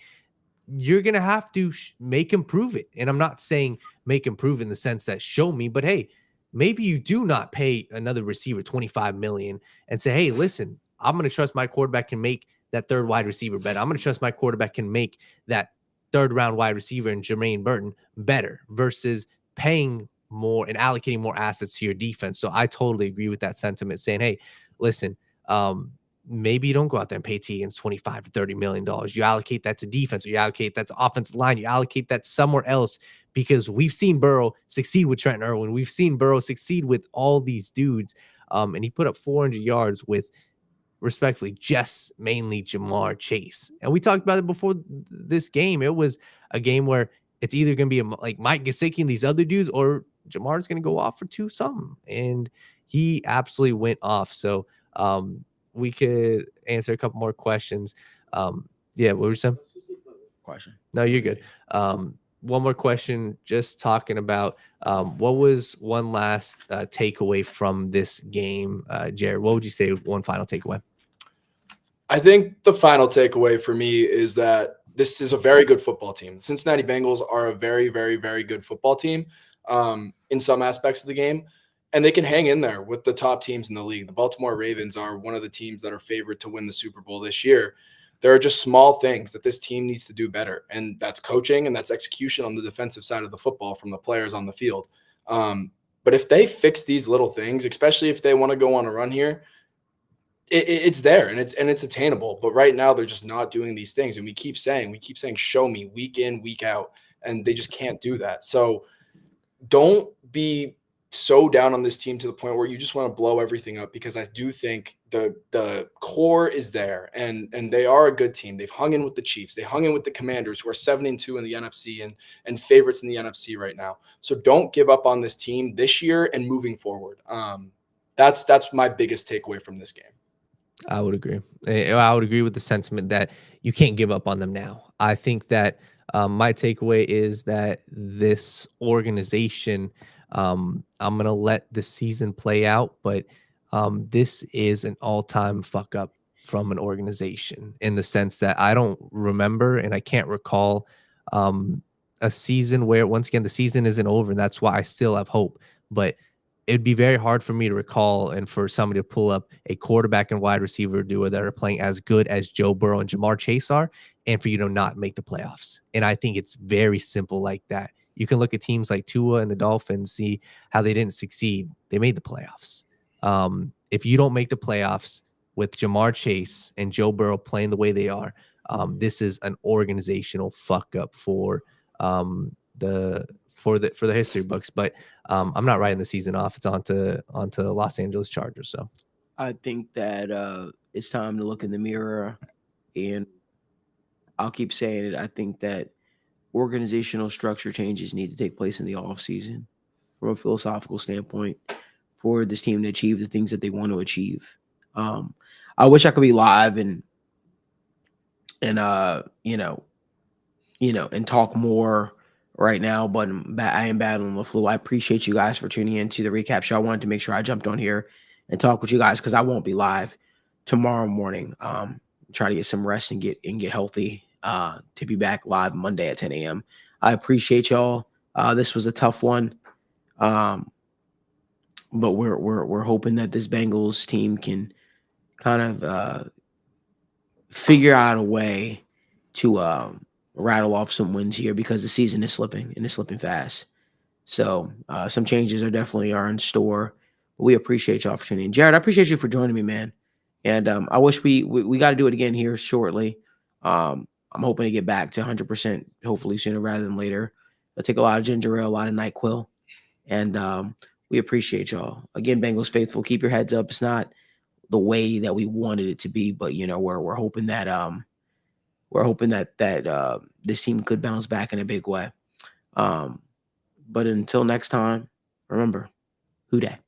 D: you're going to have to make him prove it. And I'm not saying make him prove in the sense that show me, but hey, maybe you do not pay another receiver $25 million and say, hey, listen, I'm going to trust my quarterback can make that third wide receiver better. I'm going to trust my quarterback can make that third round wide receiver in Jermaine Burton better versus paying more and allocating more assets to your defense. So I totally agree with that sentiment saying, hey, listen, maybe you don't go out there and pay T Higgins $25 to $30 million. You allocate that to defense, or you allocate that to offensive line. You allocate that somewhere else because we've seen Burrow succeed with Trent Irwin. We've seen Burrow succeed with all these dudes. And he put up 400 yards with, respectfully, just mainly Jamar Chase. And we talked about it before this game. It was a game where it's either going to be like Mike Gesicki and these other dudes, or Jamar's going to go off for something. And he absolutely went off. So we could answer a couple more questions. Yeah, what were you saying?
B: Question.
D: No, you're good. One more question, just talking about what was one last takeaway from this game, Jared? What would you say one final takeaway?
C: I think the final takeaway for me is that this is a very good football team. The Cincinnati Bengals are a very, very, very good football team in some aspects of the game, and they can hang in there with the top teams in the league. The Baltimore Ravens are one of the teams that are favored to win the Super Bowl this year. There are just small things that this team needs to do better, and that's coaching and that's execution on the defensive side of the football from the players on the field. But if they fix these little things, especially if they want to go on a run here, it's there and it's attainable. But right now they're just not doing these things, and we keep saying, show me week in, week out, and they just can't do that. So don't be so down on this team to the point where you just want to blow everything up, because I do think the core is there, and they are a good team. They've hung in with the Chiefs. They hung in with the Commanders, who are 7-2 in the NFC and favorites in the NFC right now. So don't give up on this team this year and moving forward. That's my biggest takeaway from this game.
D: I would agree. I would agree with the sentiment that you can't give up on them now. I think that my takeaway is that this organization, I'm going to let the season play out, but this is an all-time fuck up from an organization, in the sense that I don't remember and I can't recall a season where, once again, the season isn't over, and that's why I still have hope. But it'd be very hard for me to recall and for somebody to pull up a quarterback and wide receiver duo that are playing as good as Joe Burrow and Jamar Chase are, and for you to not make the playoffs. And I think it's very simple like that. You can look at teams like Tua and the Dolphins, see how they didn't succeed. They made the playoffs. If you don't make the playoffs with Jamar Chase and Joe Burrow playing the way they are, this is an organizational fuck up for the history books. But I'm not writing the season off. It's on to Los Angeles Chargers. So
B: I think that it's time to look in the mirror, and I'll keep saying it. I think that organizational structure changes need to take place in the offseason from a philosophical standpoint for this team to achieve the things that they want to achieve. I wish I could be live and and talk more right now, but I am battling the flu. I appreciate you guys for tuning in to the recap show. I wanted to make sure I jumped on here and talk with you guys because I won't be live tomorrow morning. Try to get some rest and get healthy to be back live Monday at 10 a.m. I appreciate y'all. This was a tough one, but we're hoping that this Bengals team can kind of figure out a way to rattle off some wins here because the season is slipping and it's slipping fast. So some changes are in store. But we appreciate y'all for tuning in. Jared, I appreciate you for joining me, man. And I wish we got to do it again here shortly. I'm hoping to get back to 100%, hopefully sooner rather than later. I take a lot of ginger ale, a lot of NyQuil, and we appreciate y'all. Again, Bengals faithful, keep your heads up. It's not the way that we wanted it to be, but we're hoping that this team could bounce back in a big way. But until next time, remember, who dat?